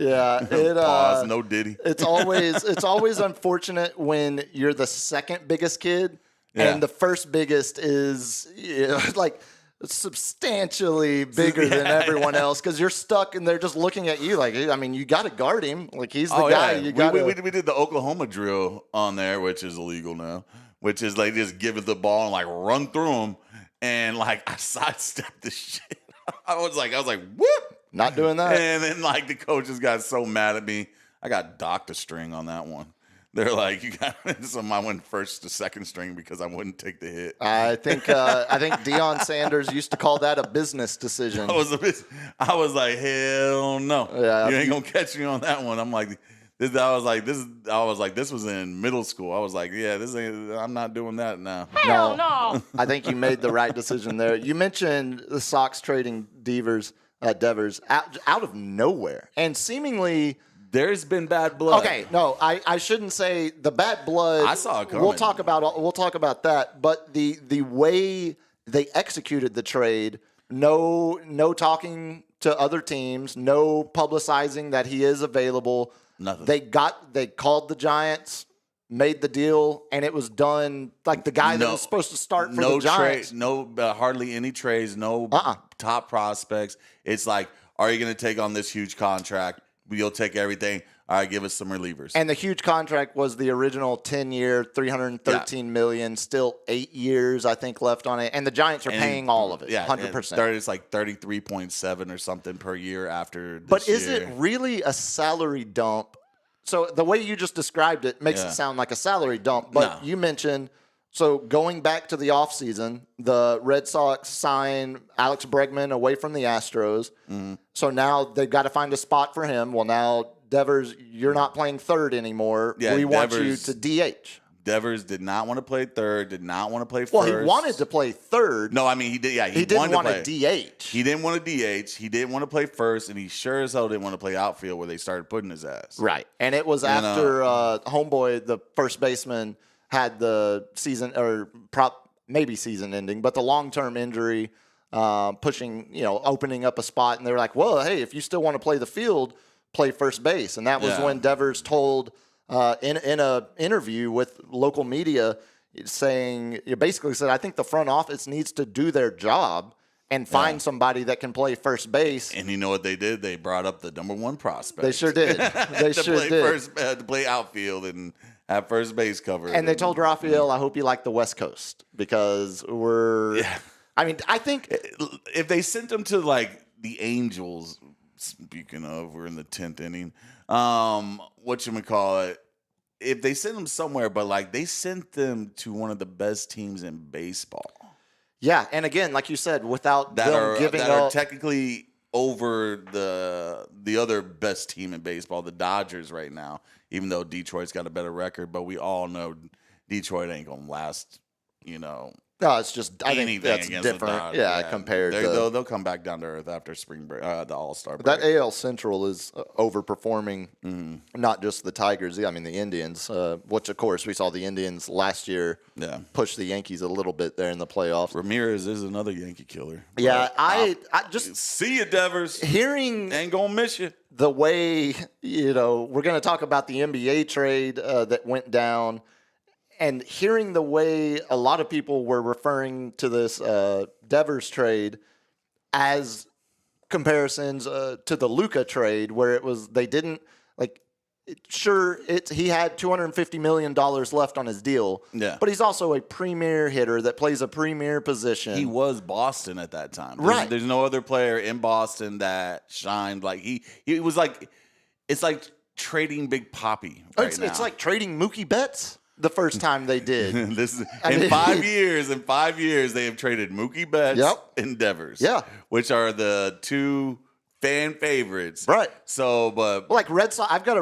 Yeah. Pause. No Diddy. It's always unfortunate when you're the second biggest kid and the first biggest is like substantially bigger than everyone else because you're stuck and they're just looking at you like, I mean, you got to guard him. Like he's the guy. Yeah. You got. We did the Oklahoma drill on there, which is illegal now. Which is like just give it the ball and like run through him, and like I sidestepped the shit. I was like, whoop, not doing that. And then like the coaches got so mad at me. I got docked a string on that one. They're like, you got so I went first to second string because I wouldn't take the hit. I think Deion Sanders used to call that a business decision. I was like, hell no. Yeah. You ain't gonna catch me on that one. I'm like, this was in middle school. I was like, yeah, I'm not doing that now. Hell no. I think you made the right decision there. You mentioned the Sox trading Devers out of nowhere and seemingly. There's been bad blood. Okay, no, I shouldn't say the bad blood. I saw it coming. We'll talk about that. But the way they executed the trade, no talking to other teams, no publicizing that he is available. Nothing. They called the Giants, made the deal, and it was done. Like the guy that was supposed to start for the Giants. Hardly any trades, no top prospects. It's like, are you going to take on this huge contract? You'll take everything. All right, give us some relievers. And the huge contract was the original 10-year, $313 million, still 8 years, I think, left on it. And the Giants are paying all of it, 100%. It's like 33.7 or something per year after this But is year. it really a salary dump? So the way you just described it makes it sound like a salary dump. But you mentioned, so going back to the offseason, the Red Sox sign Alex Bregman away from the Astros. Mm-hmm. So now they've got to find a spot for him. Well, now Devers, you're not playing third anymore. We want you to DH. Devers did not want to play third, did not want to play first. Well, he wanted to play third. No, I mean, he did. Yeah, he didn't want to DH. He didn't want to DH. He didn't want to play first, and he sure as hell didn't want to play outfield where they started putting his ass. Right. And it was after Homeboy, the first baseman, had the season or maybe season ending, but the long-term injury pushing, opening up a spot. And they were like, well, hey, if you still want to play the field, play first base. And that was when Devers told in an interview with local media saying, you basically said, I think the front office needs to do their job and find somebody that can play first base. And you know what they did? They brought up the number one prospect. They sure did. They sure did. To play outfield and have first base covered. And they told Rafael, I hope you like the West Coast because we're I mean, I think if they sent him to like the Angels, speaking of, we're in the 10th inning. Whatchamacallit, if they sent him somewhere, but like they sent them to one of the best teams in baseball. Yeah, and again, like you said, without that them are technically over the other best team in baseball, the Dodgers right now, even though Detroit's got a better record, but we all know Detroit ain't gonna last, No, it's just I think that's against different. Compared to they'll come back down to earth after spring break, the All-Star break. That AL Central is overperforming, not just the Tigers. I mean the Indians, which of course we saw the Indians last year push the Yankees a little bit there in the playoffs. Ramirez is another Yankee killer. Yeah, I just see you, Devers. Hearing ain't gonna miss you. The way we're going to talk about the NBA trade that went down. And hearing the way a lot of people were referring to this Devers trade as comparisons to the Luka trade, where it was they didn't sure, he had $250 million left on his deal. Yeah. But he's also a premier hitter that plays a premier position. He was Boston at that time. Right. There's no other player in Boston that shined like he was like. It's like trading Big Papi right now. It's like trading Mookie Betts the first time they did. In 5 years, they have traded Mookie Betts and Devers. Yeah. Which are the two fan favorites. Right. So, but like Red Sox, I've got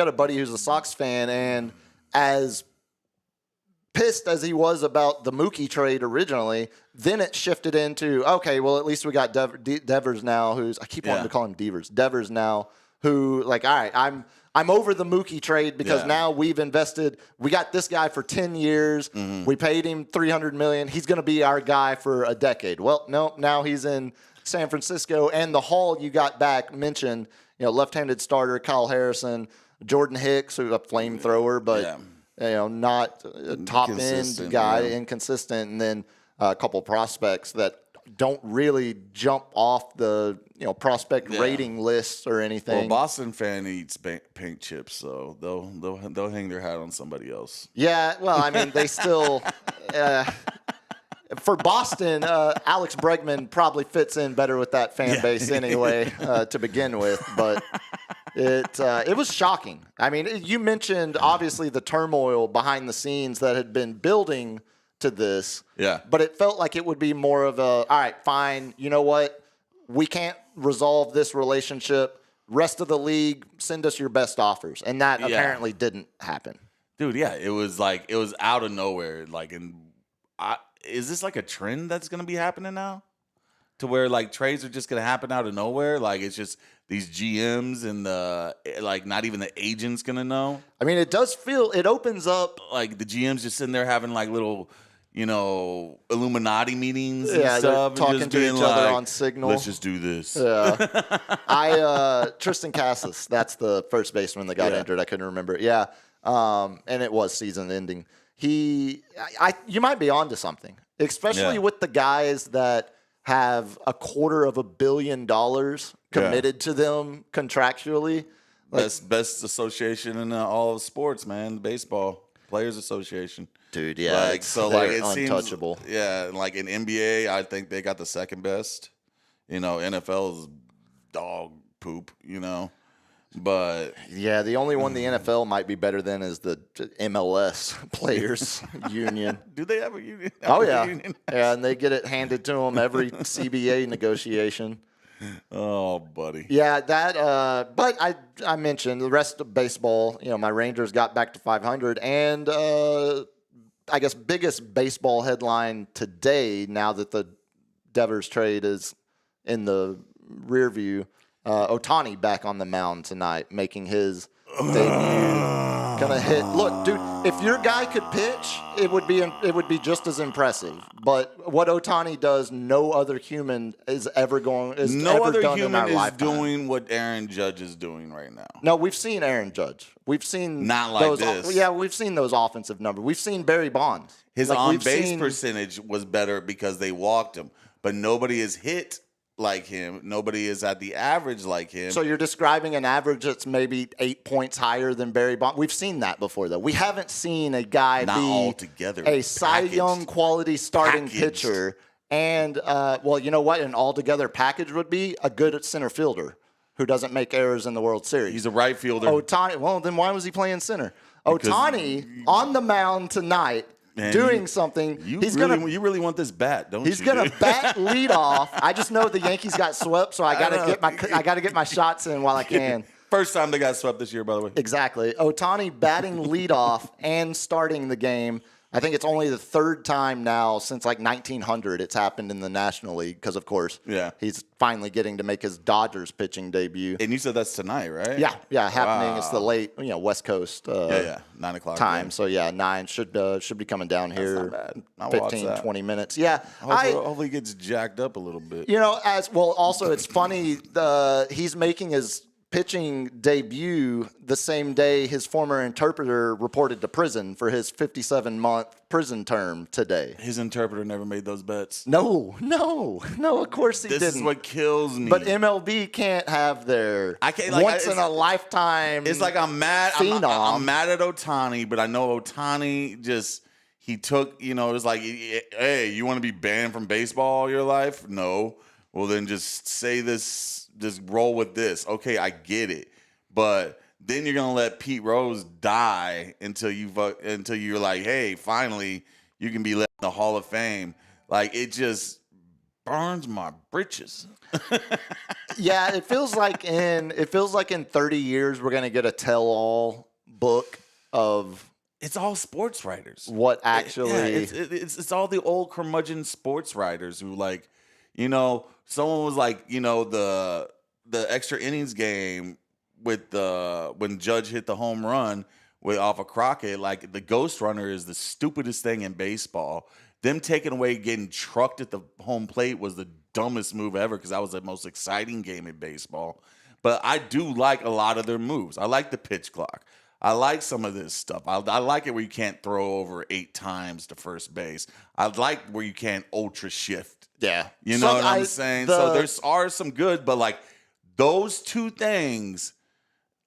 a buddy who's a Sox fan, and as pissed as he was about the Mookie trade originally, then it shifted into, okay, well, at least we got Devers now, I keep wanting to call him Devers now, who, like, all right, I'm over the Mookie trade because now we got this guy for 10 years. Mm-hmm. We paid him $300 million. He's going to be our guy for a decade. Well, no, now he's in San Francisco, and the haul you got back mentioned, left-handed starter Kyle Harrison, Jordan Hicks, who's a flamethrower, but not a top-end guy, inconsistent, and then a couple prospects that don't really jump off the prospect rating lists or anything. Well, Boston fan eats paint chips, so they'll hang their hat on somebody else. Yeah, well, I mean, they still for Boston, Alex Bregman probably fits in better with that fan base anyway to begin with, but it was shocking. I mean, you mentioned obviously the turmoil behind the scenes that had been building to this. Yeah. But it felt like it would be more of all right, fine, you know what? We can't resolve this relationship. Rest of the league, send us your best offers. And that apparently didn't happen. Dude, yeah, it was out of nowhere. Like, is this like a trend that's going to be happening now? To where like trades are just going to happen out of nowhere? Like, it's just these GMs and not even the agent's going to know? I mean, it opens up. Like, the GM's just sitting there having like little, Illuminati meetings and stuff. Talking and to each other on Signal. Let's just do this. Yeah. Tristan Cassis, that's the first baseman that got injured. I couldn't remember. Yeah. And it was season ending. You might be onto something, especially with the guys that have $250 million committed to them contractually. Best association in all of sports, man. Baseball Players Association. Dude, yeah. It untouchable. Seems, like in NBA, I think they got the second best. NFL is dog poop, But yeah, the only one the NFL might be better than is the MLS Players Union. Do they have a union? Oh, yeah. Yeah, and they get it handed to them every CBA negotiation. Oh, buddy. Yeah, but I mentioned the rest of baseball. My Rangers got back to 500, and I guess biggest baseball headline today, now that the Devers trade is in the rear view, Ohtani back on the mound tonight, making his debut. Gonna hit. Look, dude, if your guy could pitch, it would be just as impressive. But what Ohtani does, no other human is ever going. No other human is doing what Aaron Judge is doing right now. No, we've seen Aaron Judge. We've seen not like this. Yeah, we've seen those offensive numbers. We've seen Barry Bonds. His on-base percentage was better because they walked him, but nobody is hit like him. Nobody is at the average like him. So you're describing an average that's maybe 8 points higher than Barry Bonds. We've seen that before, though. We haven't seen a guy a Cy Young quality starting pitcher. And, you know what? An altogether package would be a good center fielder who doesn't make errors in the World Series. He's a right fielder. Ohtani. Well, then why was he playing center? Ohtani on the mound tonight. Man, doing something. You really want this bat, don't you? He's gonna bat lead off. I just know the Yankees got swept, so I gotta get my shots in while I can. First time they got swept this year, by the way. Exactly. Ohtani batting lead off and starting the game. I think it's only the third time now since like 1900 it's happened in the National League because, of course, he's finally getting to make his Dodgers pitching debut. And you said that's tonight, right? Yeah, happening. Wow. It's the late, West Coast 9 o'clock time. game. So, 9 should be coming down here 15, 20 minutes. Yeah. Hopefully he gets jacked up a little bit. As well, also, it's funny, he's making his pitching debut the same day his former interpreter reported to prison for his 57-month prison term today. His interpreter never made those bets. No, of course he didn't. This is what kills me. But MLB can't have their once in a lifetime. It's like I'm mad. I'm mad at Ohtani, but I know Ohtani he took, it was like, hey, you want to be banned from baseball all your life? No. Well, then just say this. Just roll with this. Okay, I get it. But then you're gonna let Pete Rose die until you're like, hey, finally you can be let in the Hall of Fame. Like, it just burns my britches. Yeah, it feels like in 30 years we're gonna get a tell-all book of. It's all sports writers. What actually? It's all the old curmudgeon sports writers who, like, someone was like, the extra innings game with when Judge hit the home run off of Crockett, like, the ghost runner is the stupidest thing in baseball. Them taking away getting trucked at the home plate was the dumbest move ever, because that was the most exciting game in baseball. But I do like a lot of their moves. I like the pitch clock. I like some of this stuff. I like it where you can't throw over 8 times to first base. I like where you can't ultra shift. Yeah. You know what I'm saying? So there's are some good, but, like, those two things,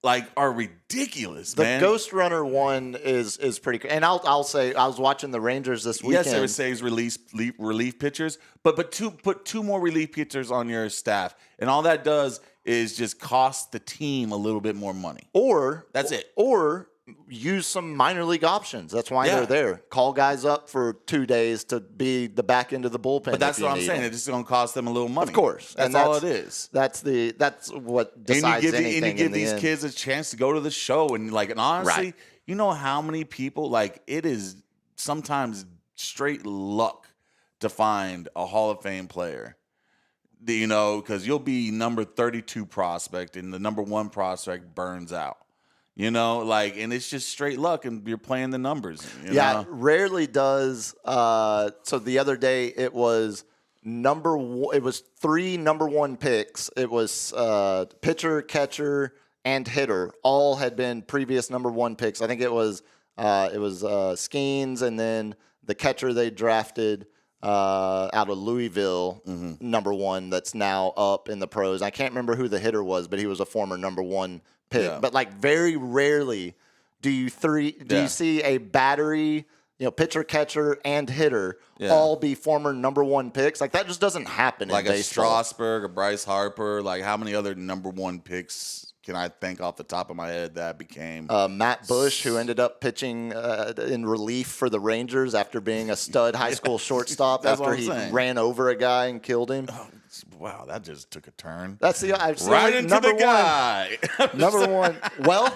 like, are ridiculous, man. The Ghost Runner one is pretty cool. And I'll say, I was watching the Rangers this weekend. Yes, they would say he's relief pitchers, but put 2 more relief pitchers on your staff, and all that does is just cost the team a little bit more money. Or that's it. Or use some minor league options. That's why they're there. Call guys up for 2 days to be the back end of the bullpen. But that's what I'm saying. It's just going to cost them a little money. Of course. That's all it is. That's what decides anything. And you give these kids a chance to go to the show. And, like, and honestly, you know how many people, like, it is sometimes straight luck to find a Hall of Fame player. Because you'll be number 32 prospect and the number 1 prospect burns out. And it's just straight luck, and you're playing the numbers. It rarely does. So the other day it was it was 3 number 1 picks. It was pitcher, catcher, and hitter. All had been previous number 1 picks. I think it was Skeens, and then the catcher they drafted out of Louisville, number 1, that's now up in the pros. I can't remember who the hitter was, but he was a former number 1 pick. Yeah. But, like, very rarely do you see a battery, pitcher, catcher, and hitter all be former number 1 picks. Like, that just doesn't happen in baseball. Like a Strasburg, a Bryce Harper. Like, how many other number 1 picks can I think off the top of my head that became? Matt Bush, who ended up pitching in relief for the Rangers after being a stud high school shortstop after he ran over a guy and killed him. Oh, wow, that just took a turn. That's right into the guy. Number 1. Well,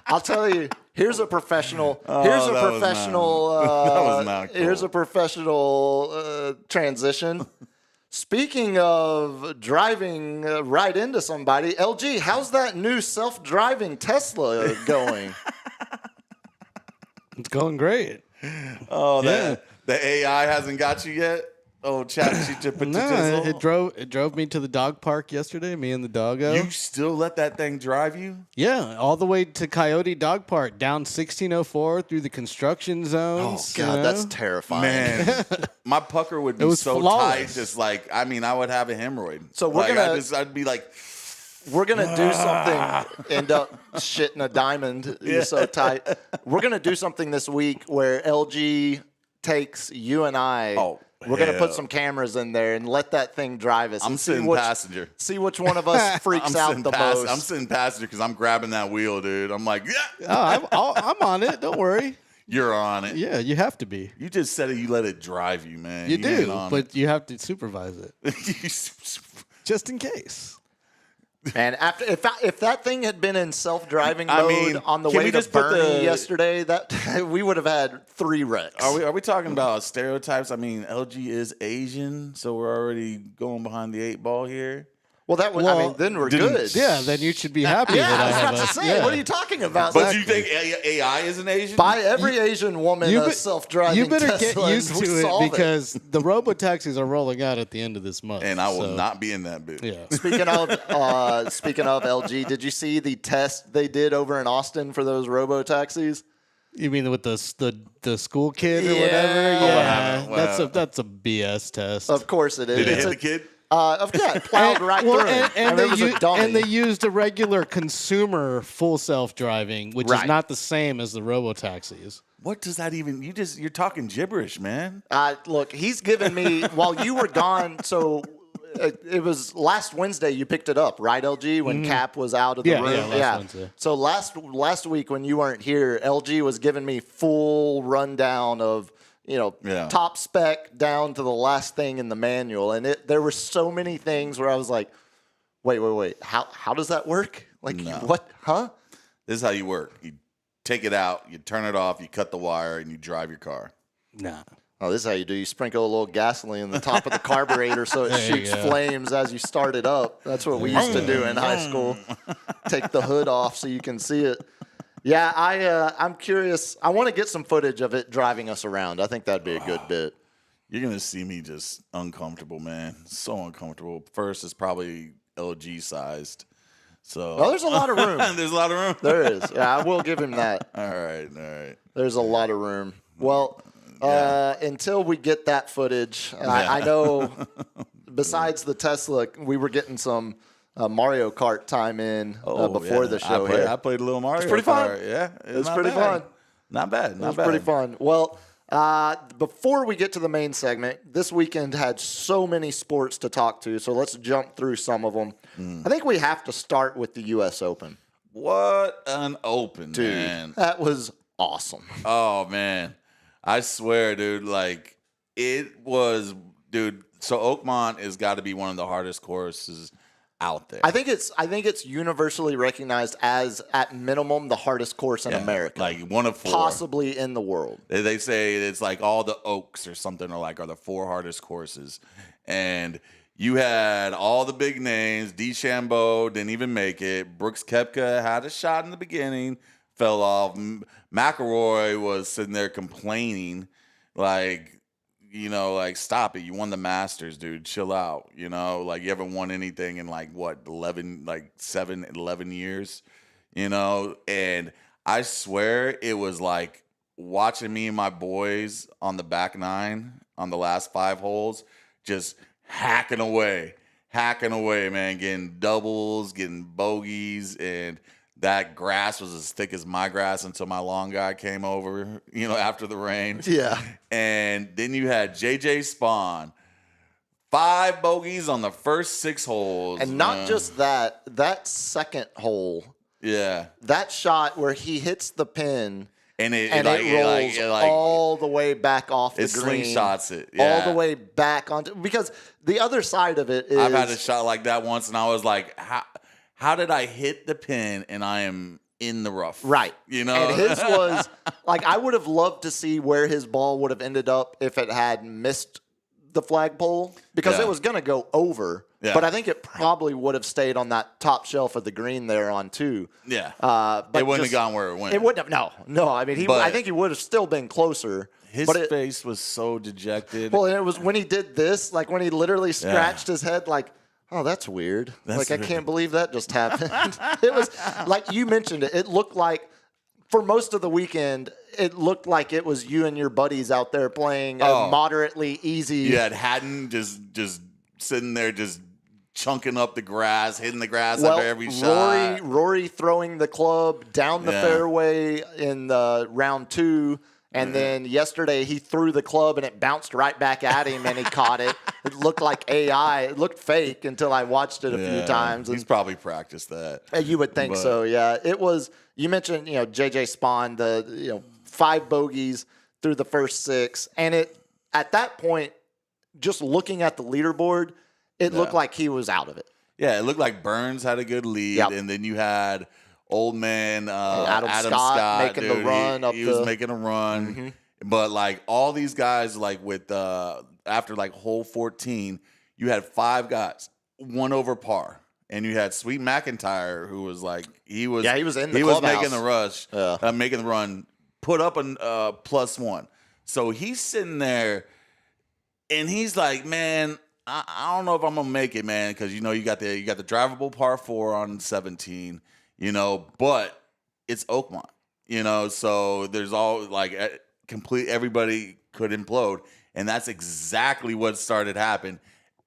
I'll tell you. Here's a professional. Here's a professional transition. Speaking of driving right into somebody, LG, how's that new self-driving Tesla going? It's going great. Oh, the AI hasn't got you yet? Oh, No, it drove me to the dog park yesterday, me and the doggo. You still let that thing drive you? Yeah, all the way to Coyote Dog Park, down 1604 through the construction zones. Oh, God, that's terrifying. Man, my pucker would be so tight, just like, I would have a hemorrhoid. So I'd be like, we're going to do something, end up shitting a diamond. You're so tight. We're going to do something this week where LG takes you and I. Oh. We're going to put some cameras in there and let that thing drive us. I'm sitting passenger. See which one of us freaks out the most. I'm sitting passenger because I'm grabbing that wheel, dude. I'm like, I'm on it. Don't worry. You're on it. Yeah, you have to be. You just said it. You let it drive you, man. You do, but you have to supervise it. Just in case. And if that thing had been in self-driving mode on the way to Bernie yesterday, that we would have had 3 wrecks. Are we talking about stereotypes? I mean, LG is Asian, so we're already going behind the 8 ball here. Well, I mean, then we're good. Yeah, then you should be happy that I I was have about a. to say, yeah. what are you talking about? But you think AI is an Asian? Buy every Asian woman a self-driving You better Tesla get used and we to it solve because the robo-taxis are rolling out at the end of this month. And I will not be in that booth. Yeah. Speaking of LG, did you see the test they did over in Austin for those robo-taxis? You mean with the school kid or Yeah. whatever? Oh, Yeah, that's a BS test. Of course it is. Did it hit the kid? It plowed right through him. And it was a dummy. and they used a regular consumer full self-driving, which is not the same as the robo-taxis. What does that even? You're talking gibberish, man. Look, he's given me while you were gone. So it was last Wednesday you picked it up, right, LG? When Cap was out of the room. Yeah, last Wednesday. So last week when you weren't here, LG was giving me full rundown of top spec down to the last thing in the manual, and there were so many things where I was like, wait, how does that work? Like what? Huh? This is how you work. You take it out, you turn it off, you cut the wire, and you drive your car. Nah. Oh, this is how you do. You sprinkle a little gasoline in the top of the carburetor so it shoots flames as you start it up. That's what we used to do in high school. Take the hood off so you can see it. Yeah, I'm curious. I want to get some footage of it driving us around. I think that'd be a good bit. You're going to see me just uncomfortable, man. So uncomfortable. First, it's probably LG sized. So there's a lot of room. There's a lot of room. There is. Yeah, I will give him that. All right. There's a lot of room. Well, until we get that footage, I know besides the Tesla, we were getting some Mario Kart time in before the show. I played a little Mario Kart. It's pretty fun. Yeah. It's pretty fun. Not bad. It was pretty fun. Well, before we get to the main segment, this weekend had so many sports to talk to, so let's jump through some of them. I think we have to start with the U.S. Open. What an Open, Dude, man. That was awesome. Oh, man. I swear, dude, like, it was, dude, so Oakmont has got to be one of the hardest courses out there. I think it's universally recognized as, at minimum, the hardest course in America. Like one of four. Possibly in the world. They say it's like all the Oaks or something are the four hardest courses. And you had all the big names. DeChambeau didn't even make it. Brooks Koepka had a shot in the beginning, fell off. McIlroy was sitting there complaining, stop it. You won the Masters, dude. Chill out. You haven't won anything in 11 years, And I swear it was like watching me and my boys on the back nine on the last 5 holes, just hacking away, man, getting doubles, getting bogeys, and that grass was as thick as my grass until my long guy came over, after the rain. Yeah. And then you had J.J. Spawn, 5 bogeys on the first 6 holes. And not just that second hole. Yeah. That shot where he hits the pin and it rolls all the way back off the green. It slingshots it. Yeah. All the way back onto, because the other side of it is. I've had a shot like that once, and I was like, how did I hit the pin and I am in the rough? Right. And his was, I would have loved to see where his ball would have ended up if it had missed the flagpole, because it was going to go over. Yeah. But I think it probably would have stayed on that top shelf of the green there on 2. Yeah. But it wouldn't have gone where it went. It wouldn't have. No. I mean, I think he would have still been closer. His face was so dejected. Well, and it was when he did this, when he literally scratched his head, oh, that's weird. I can't believe that just happened. It was like you mentioned it. It looked like, for most of the weekend, it looked like it was you and your buddies out there playing a moderately easy. Yeah, Haddon just sitting there, just chunking up the grass, hitting the grass after every shot. Rory throwing the club down the fairway in round 2. And then yesterday he threw the club and it bounced right back at him and he caught it. It looked like AI. It looked fake until I watched it a few times. He's probably practiced that. You would think so, yeah. It was, you mentioned, J.J. Spawn, the 5 bogeys through the first 6. And at that point, just looking at the leaderboard, it looked like he was out of it. Yeah, it looked like Burns had a good lead. Yep. And then you had old man Adam Scott making the run up. He was making a run. Mm-hmm. But all these guys, with after hole 14, you had 5 guys one over par. And you had Sweet McIntyre, who was like he was in the he was clubhouse. making the rush, making the run, put up a +1. So he's sitting there, and he's like, "Man, I don't know if I'm gonna make it, man, because you got the drivable par 4 on 17, but it's Oakmont, so there's all like complete everybody could implode, and that's exactly what started happening.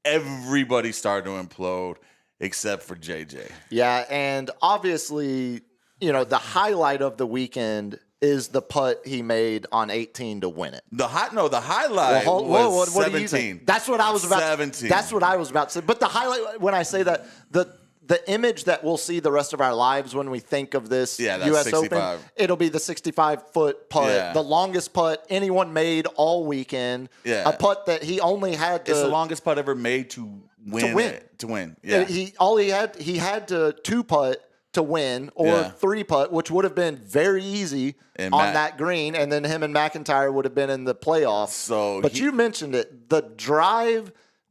Everybody started to implode." Except for JJ. Yeah, and obviously, the highlight of the weekend is the putt he made on 18 to win it. The highlight was 17. What do you think? That's what I was about. 17. That's what I was about to say. But the highlight, when I say that, the image that we'll see the rest of our lives when we think of this U.S. 65. Open, it'll be the 65-foot putt, the longest putt anyone made all weekend. Yeah. A putt that he only had to. It's the longest putt ever made to win. Yeah. He had to 2-putt to win or 3-putt, which would have been very easy on that green, and then him and McIntyre would have been in the playoffs. But you mentioned it, the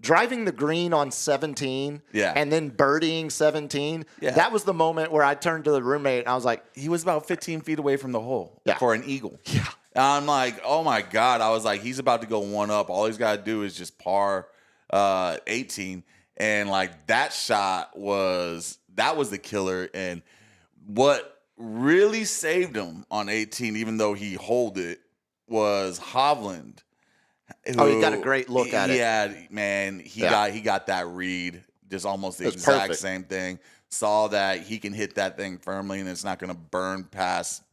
driving the green on 17 and then birdieing 17, that was the moment where I turned to the roommate and I was like, he was about 15 feet away from the hole for an eagle. Yeah. And I'm like, oh my God. I was like, he's about to go one up. All he's got to do is just par 18. And like that shot was the killer. And what really saved him on 18, even though he holed it, was Hovland. He got a great look at it. Yeah, man, he got that read, just almost the exact same thing. Saw that he can hit that thing firmly, and it's not going to burn past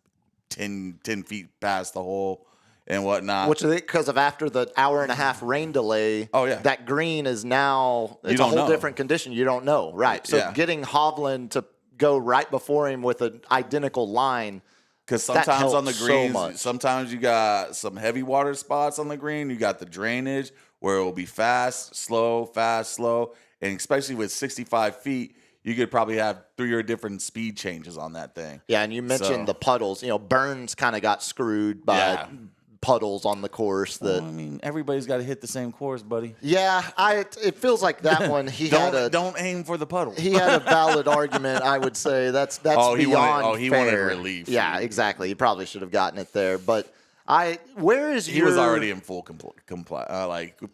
10 feet past the hole and whatnot. Which is because of after the hour-and-a-half rain delay. Oh yeah, that green is now a whole different condition. You don't know, right? So getting Hovland to go right before him with an identical line. Because sometimes on the greens, sometimes you got some heavy water spots on the green. You got the drainage where it will be fast, slow, and especially with 65 feet, you could probably have 3 or different speed changes on that thing. Yeah, and you mentioned the puddles. Burns kind of got screwed by puddles on the course. Everybody's got to hit the same course, buddy. Yeah, it feels like that one. Don't aim for the puddle. He had a valid argument, I would say. That's beyond he fair. Wanted relief. Yeah, exactly. He probably should have gotten it there, but he was already in full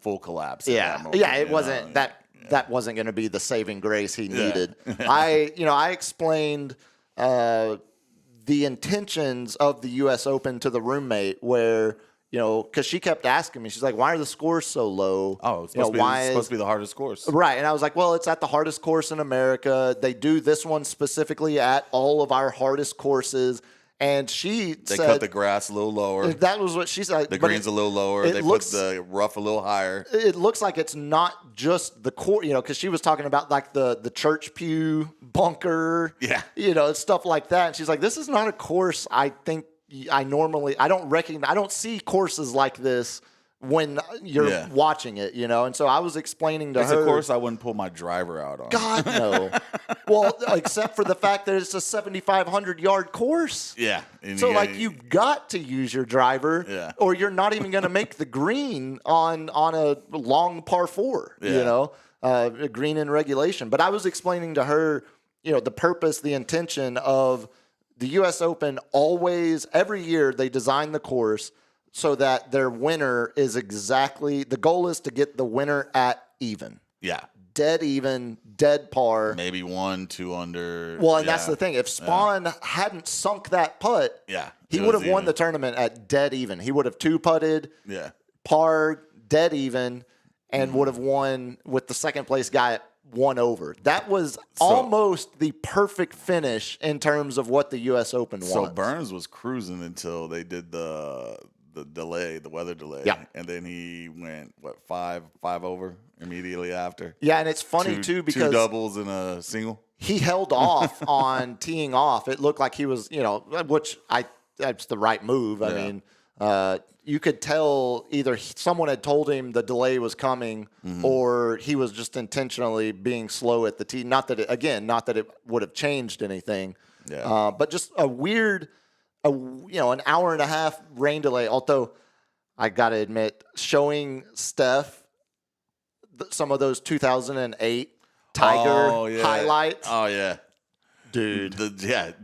full collapse. Yeah, it wasn't that. That wasn't going to be the saving grace he needed. I explained the intentions of the U.S. Open to the roommate where, because she kept asking me, she's like, why are the scores so low? Oh, it's supposed to be the hardest course. Right. And I was like, well, it's at the hardest course in America. They do this one specifically at all of our hardest courses. And they cut the grass a little lower. That was what she said. The green's a little lower. They put the rough a little higher. It looks like it's not just the court, because she was talking about like the church pew bunker, stuff like that. And she's like, this is not a course I think I don't see courses like this when you're watching it, and so I was explaining to her. It's a course I wouldn't pull my driver out on. God, no. Well, except for the fact that it's a 7,500-yard course. Yeah. So, you got to use your driver, or you're not even going to make the green on a long par 4, a green in regulation. But I was explaining to her, the purpose, the intention of the U.S. Open every year they design the course so that their winner is the goal is to get the winner at even. Yeah. Dead even, dead par. Maybe 1, 2 under. Well, and that's the thing. If Spawn hadn't sunk that putt, he would have won the tournament at dead even. He would have 2-putted, par, dead even, and would have won with the second place guy at 1 over. That was almost the perfect finish in terms of what the U.S. Open wants. So Burns was cruising until they did the weather delay. Yeah. And then he went, 5 over immediately after. Yeah, and it's funny too because 2 doubles and a single. He held off on teeing off. It looked like he was, that's the right move. I mean, you could tell either someone had told him the delay was coming or he was just intentionally being slow at the tee. Not that it would have changed anything. Yeah. But just a weird, an hour and a half rain delay. Although I got to admit, showing Steph some of those 2008 Tiger highlights. Oh yeah, dude. The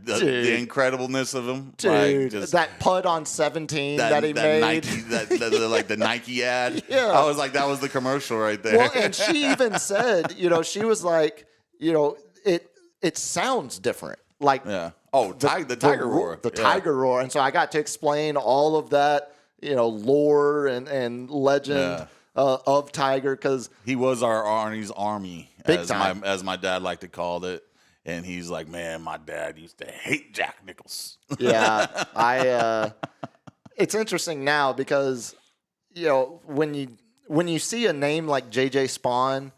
incredibleness of him, dude. Like, that putt on 17 that he made, Nike, like the Nike ad. Yeah, I was like, that was the commercial right there. Well, and she even said, she was like, it sounds different. Like, the tiger roar, the tiger roar, and so I got to explain all of that, lore and legend of Tiger, because he was our Arnie's army, as my dad liked to call it. And he's like, man, my dad used to hate Jack Nicklaus. Yeah, it's interesting now because, when you see a name like JJ Spawn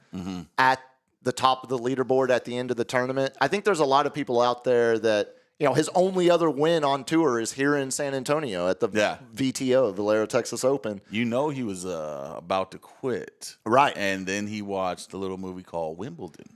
at the top of the leaderboard at the end of the tournament, I think there's a lot of people out there that, his only other win on tour is here in San Antonio at the VTO, Valero Texas Open. He was about to quit. Right. And then he watched a little movie called Wimbledon.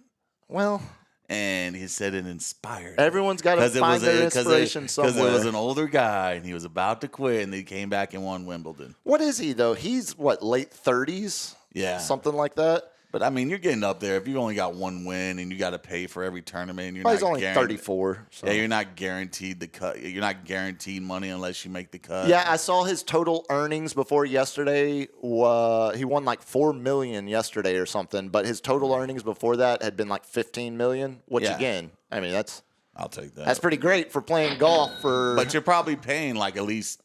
Well, and he said it inspired. Everyone's got to find their inspiration somewhere. Because it was an older guy, and he was about to quit, and he came back and won Wimbledon. What is he, though? He's, late 30s? Yeah. Something like that? But, I mean, you're getting up there. If you only got one win and you got to pay for every tournament, he's only 34. So. Yeah, you're not guaranteed the cut. You're not guaranteed money unless you make the cut. Yeah, I saw his total earnings before yesterday. He won like $4 million yesterday or something, but his total earnings before that had been like $15 million. Which again, I mean, I'll take that. That's pretty great for playing golf. But you're probably paying like at least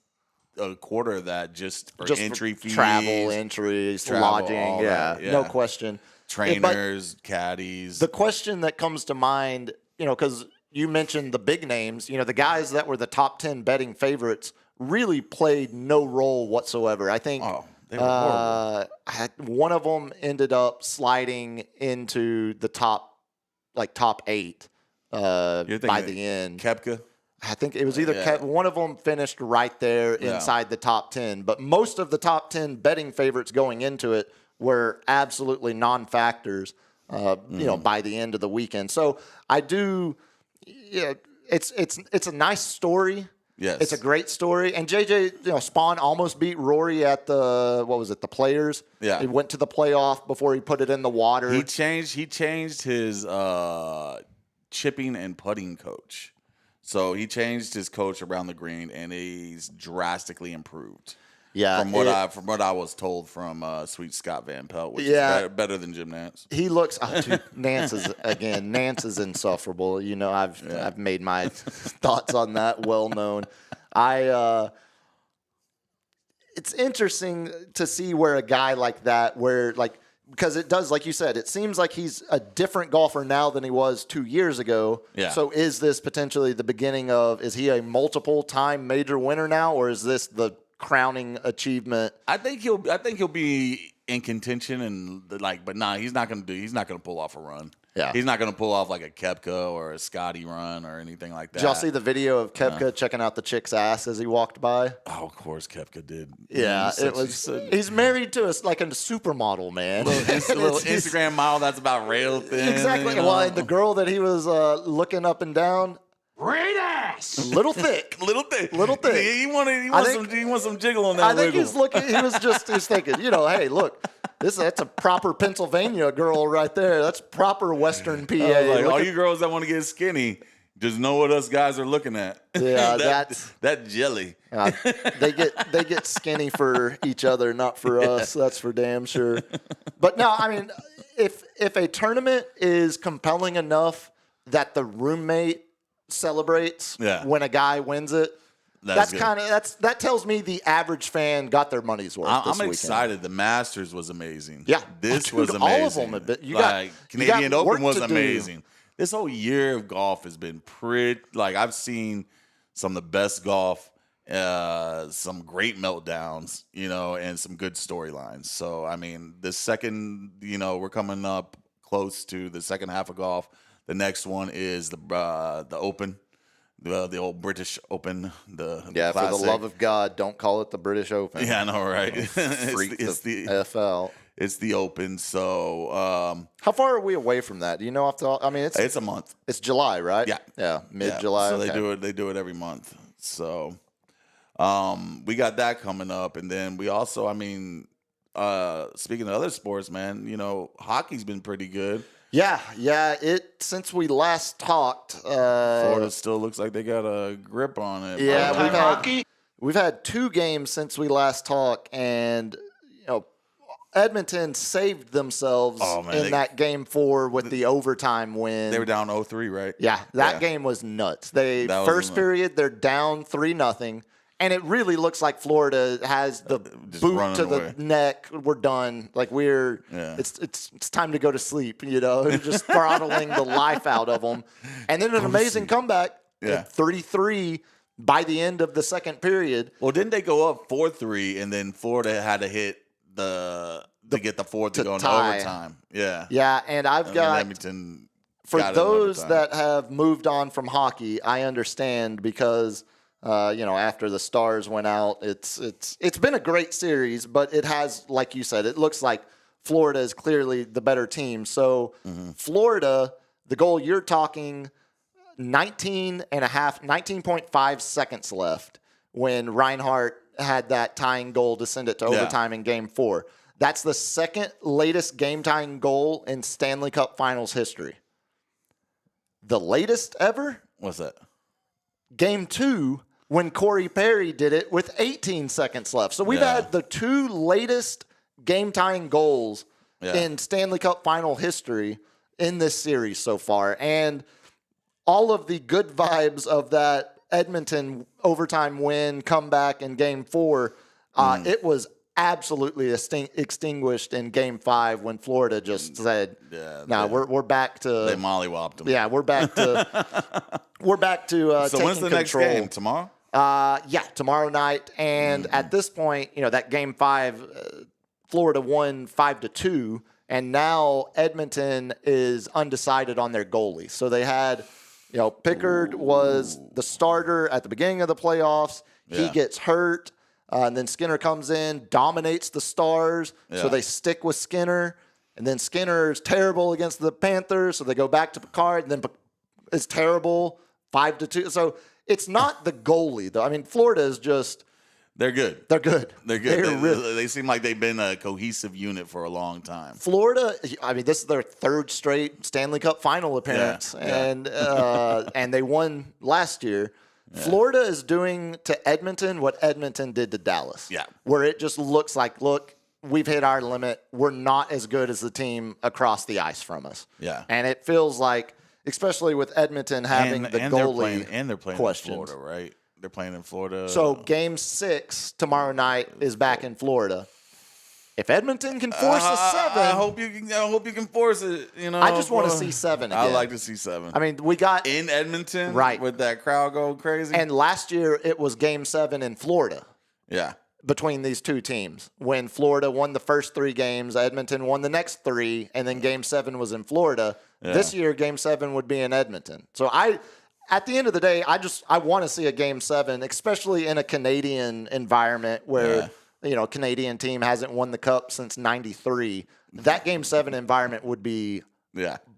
a quarter of that just for entry fees, travel, entries, lodging. Yeah, no question. Trainers, caddies. The question that comes to mind, because you mentioned the big names, the guys that were the top 10 betting favorites really played no role whatsoever. I think they were horrible. One of them ended up sliding into the top 8 by the end. Koepka? I think it was either one of them finished right there inside the top 10. But most of the top 10 betting favorites going into it were absolutely non-factors, by the end of the weekend. So I do, it's a nice story. Yes. It's a great story. And JJ, Spawn almost beat Rory at the Players. Yeah. He went to the playoff before he put it in the water. He changed his chipping and putting coach. So he changed his coach around the green, and he's drastically improved. Yeah, from what I was told from Sweet Scott Van Pelt, which is better than Jim Nance. He looks Nance is insufferable. I've made my thoughts on that well known. It's interesting to see where a guy like that, because it does, like you said, it seems like he's a different golfer now than he was 2 years ago. Yeah. So is this potentially the beginning of, is he a multiple time major winner now, or is this the crowning achievement? I think he'll be in contention but he's not gonna pull off a run. Yeah. He's not gonna pull off like a Koepka or a Scotty run or anything like that. Did y'all see the video of Koepka checking out the chick's ass as he walked by? Oh, of course Koepka did. Yeah, he's married to a supermodel, man. A little Instagram model that's about rail thin. Exactly. Well, and the girl that he was looking up and down, great ass. Little thick. Little thick. He wants some jiggle on that. I think he's thinking, hey, look, that's a proper Pennsylvania girl right there. That's proper Western PA. All you girls that want to get skinny, just know what us guys are looking at. Yeah, that jelly. They get skinny for each other, not for us. That's for damn sure. But no, I mean, if a tournament is compelling enough that the roommate celebrates when a guy wins it, that tells me the average fan got their money's worth. I'm excited. The Masters was amazing. Yeah, this was amazing. All of them. Canadian Open was amazing. This whole year of golf has been pretty. I've seen some of the best golf, some great meltdowns, and some good storylines. So I mean, the second, we're coming up close to the second half of golf. The next one is the Open, the old British Open. The for the love of God, don't call it the British Open. Yeah, I know, right? It's the FL. It's the Open. So, how far are we away from that? Do you know off the? I mean, it's a month. It's July, right? Yeah, mid-July. So they do it every month. So, we got that coming up, and then we also, speaking of other sports, man, hockey's been pretty good. Yeah. Since we last talked, Florida still looks like they got a grip on it. Yeah, we've had 2 games since we last talked, and Edmonton saved themselves that game 4 with the overtime win. They were down 0-3, right? Yeah, that game was nuts. First period, they're down 3-0. And it really looks like Florida has the boot to the neck. We're done. Like it's time to go to sleep. Just throttling the life out of them. And then an amazing comeback. 3-3 by the end of the second period. Well, didn't they go up 4-3, and then Florida had to hit to get the fourth to go into overtime? Yeah. Yeah, and I've got Edmonton. For those that have moved on from hockey, I understand because. After the Stars went out, it's been a great series, but it has, like you said, it looks like Florida is clearly the better team. So Florida, the goal you're talking, 19.5 seconds left when Reinhart had that tying goal to send it to overtime in Game 4. That's the second latest game-tying goal in Stanley Cup Finals history. The latest ever? What's that? Game 2, when Corey Perry did it with 18 seconds left. So we've had the 2 latest game-tying goals in Stanley Cup final history in this series so far. And all of the good vibes of that Edmonton overtime win, comeback in Game 4, it was absolutely extinguished in Game 5 when Florida just said, we're back to... They mollywopped them. Yeah, we're back to... So when's the next game? Tomorrow? Tomorrow night. And at this point, that Game 5, Florida won 5-2, and now Edmonton is undecided on their goalie. So they had, Pickard was the starter at the beginning of the playoffs. He gets hurt. And then Skinner comes in, dominates the Stars, so they stick with Skinner. And then Skinner's terrible against the Panthers, so they go back to Pickard, and then it's terrible, 5-2. So it's not the goalie, though. I mean, Florida is just... They're good. They're good. They seem like they've been a cohesive unit for a long time. Florida, I mean, this is their 3rd straight Stanley Cup final appearance, and they won last year. Yeah. Florida is doing to Edmonton what Edmonton did to Dallas. Yeah. Where it just looks like, look, we've hit our limit. We're not as good as the team across the ice from us. Yeah. And it feels like, especially with Edmonton having the goalie they're playing questions. In Florida, right? They're playing in Florida. So Game 6 tomorrow night is back in Florida. If Edmonton can force a 7, I hope you can force it. I just want to see 7 again. I like to see 7. I mean, we got in Edmonton, right, with that crowd going crazy. And last year it was Game 7 in Florida. Yeah, between these two teams, when Florida won the first 3 games, Edmonton won the next 3, and then Game 7 was in Florida. Yeah. This year, Game 7 would be in Edmonton. So at the end of the day, I want to see a Game 7, especially in a Canadian environment where. Yeah. Canadian team hasn't won the Cup since '93. That Game 7 environment would be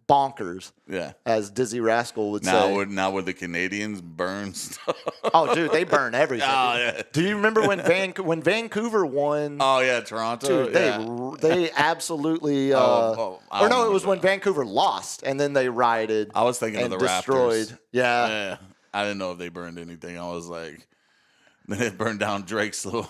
bonkers. Yeah, as Dizzy Rascal would say. Now would the Canadians burn stuff? Oh, dude, they burn everything. Oh, yeah. Do you remember when Vancouver won? Oh yeah, Toronto. Dude, they absolutely. It was when Vancouver lost, and then they rioted. I was thinking of the destroyed. Raptors. Yeah, I didn't know if they burned anything. I was like. Then it burned down Drake's little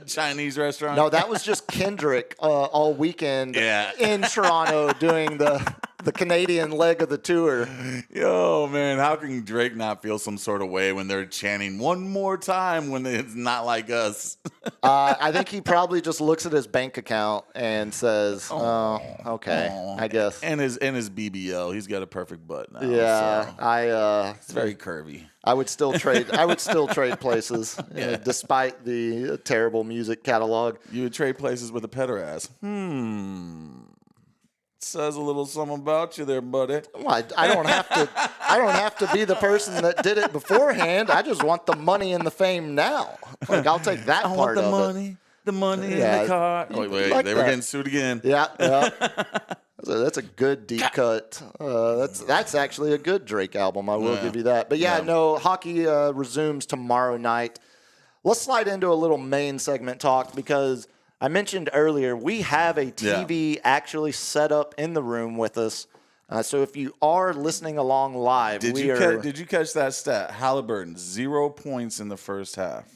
Chinese restaurant. No, that was just Kendrick all weekend in Toronto doing the Canadian leg of the tour. Yo, man, how can Drake not feel some sort of way when they're chanting one more time when it's not like us? I think he probably just looks at his bank account and says, okay, I guess. And his BBL, he's got a perfect butt now. Yeah, so. It's very curvy. I would still trade places, despite the terrible music catalog. You would trade places with a pederast. Says a little something about you there, buddy. Well, I don't have to be the person that did it beforehand. I just want the money and the fame now. Like, I'll take that part of it. The money in the car. Wait, like they were getting sued again. Yeah. So that's a good deep cut. That's actually a good Drake album. I will give you that. But hockey resumes tomorrow night. Let's slide into a little main segment talk because I mentioned earlier, we have a TV actually set up in the room with us. So if you are listening along live, did you catch that stat? Halliburton, 0 points in the first half.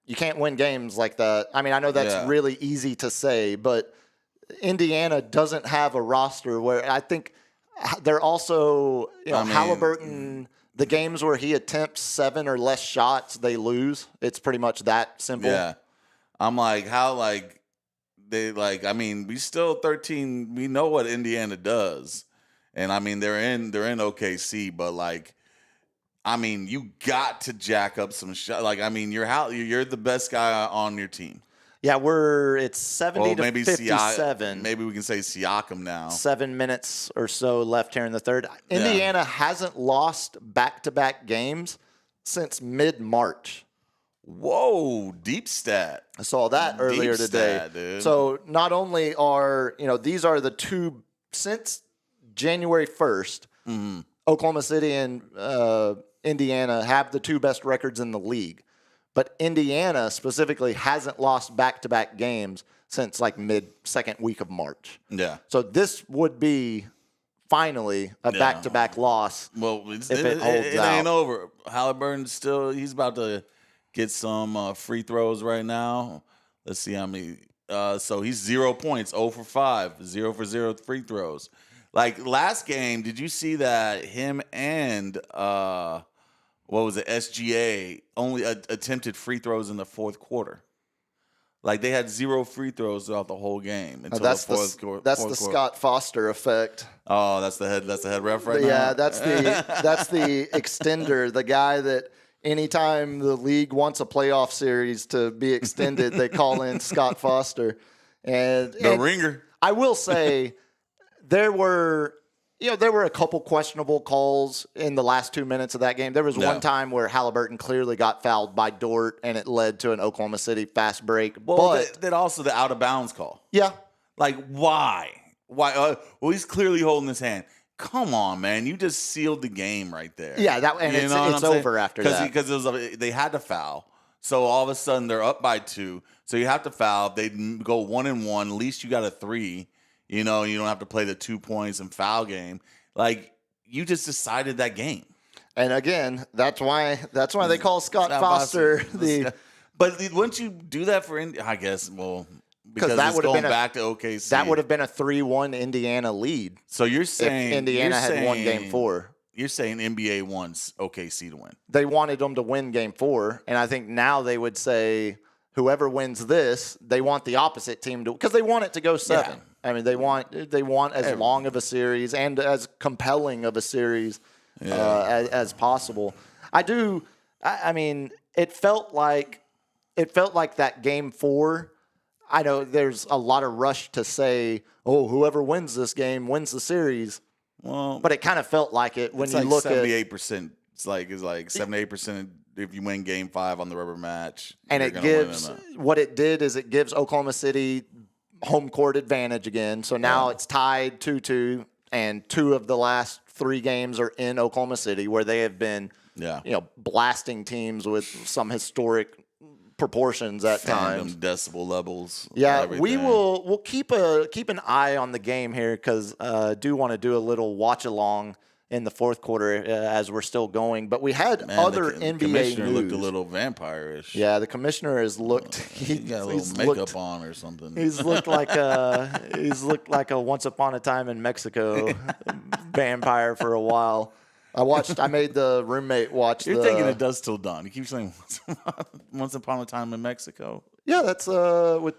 You can't win games like that. I mean, I know that's really easy to say, but Indiana doesn't have a roster where I think they're also, Halliburton, the games where he attempts 7 or less shots, they lose. It's pretty much that simple. Yeah. I'm like, how, like, they, like, I mean, we still 13. We know what Indiana does. And, I mean, they're in OKC, but, like, I mean, you got to jack up some shots. Like, I mean, you're the best guy on your team. Yeah, it's 70 to 57. Maybe we can say Siakam now. 7 minutes or so left here in the third. Indiana hasn't lost back-to-back games since mid-March. Whoa, deep stat. I saw that earlier today. Dude. So not only are, these are the two, since January 1st, Oklahoma City and Indiana have the two best records in the league. But Indiana specifically hasn't lost back-to-back games since like mid-second week of March. Yeah. So this would be finally a back-to-back loss. Well, if it holds it out. ain't over. Halliburton he's about to get some free throws right now. Let's see how many. So he's 0 points, 0 for 5, 0 for 0 free throws. Like last game, did you see that him and SGA only attempted free throws in the fourth quarter? Like they had 0 free throws throughout the whole game until the fourth quarter. That's the Scott Foster effect. Oh, that's the head ref right now. Yeah, that's the extender, the guy that anytime the league wants a playoff series to be extended, they call in Scott Foster. And ringer. I will say there were a couple questionable calls in the last 2 minutes of that game. There was one time where Halliburton clearly got fouled by Dort, and it led to an Oklahoma City fast break. Well, but that also the out of bounds call. Yeah. Like, why? Why? Well, he's clearly holding his hand. Come on, man! You just sealed the game right there. Yeah, it's over after that because they had to foul. So all of a sudden they're up by 2. So you have to foul. They go 1-1. At least you got a 3. You don't have to play the 2 points and foul game. Like you just decided that game. And again, that's why they call Scott Foster the. But wouldn't you do that for? I guess because that would have been back to OKC. That would have been a 3-1 Indiana lead. So you're saying if Indiana had won Game 4. You're saying NBA wants OKC to win. They wanted them to win Game 4, and I think now they would say whoever wins this, they want the opposite team to, because they want it to go 7. Yeah. I mean, they want as long of a series and as compelling of a series as possible. I mean, it felt like that Game 4. I know there's a lot of rush to say, oh, whoever wins this game wins the series. Well, but it kind of felt like it when you like look 78%. It's like 78% if you win Game 5 on the rubber match. And it gives what it did is it gives Oklahoma City home court advantage again. So now it's tied 2-2, and 2 of the last 3 games are in Oklahoma City, where they have been blasting teams with some historic proportions at times. Decibel levels. Yeah, we'll keep an eye on the game here, because I do want to do a little watch along in the fourth quarter as we're still going. But we had other NBA commissioner news. Looked a little vampire-ish. Yeah, the commissioner has looked. He got a little makeup on or something. He's looked like a Once Upon a Time in Mexico vampire for a while. I made the roommate watch. You're thinking it does till dawn. You keep saying Once Upon a Time in Mexico. Yeah, that's with.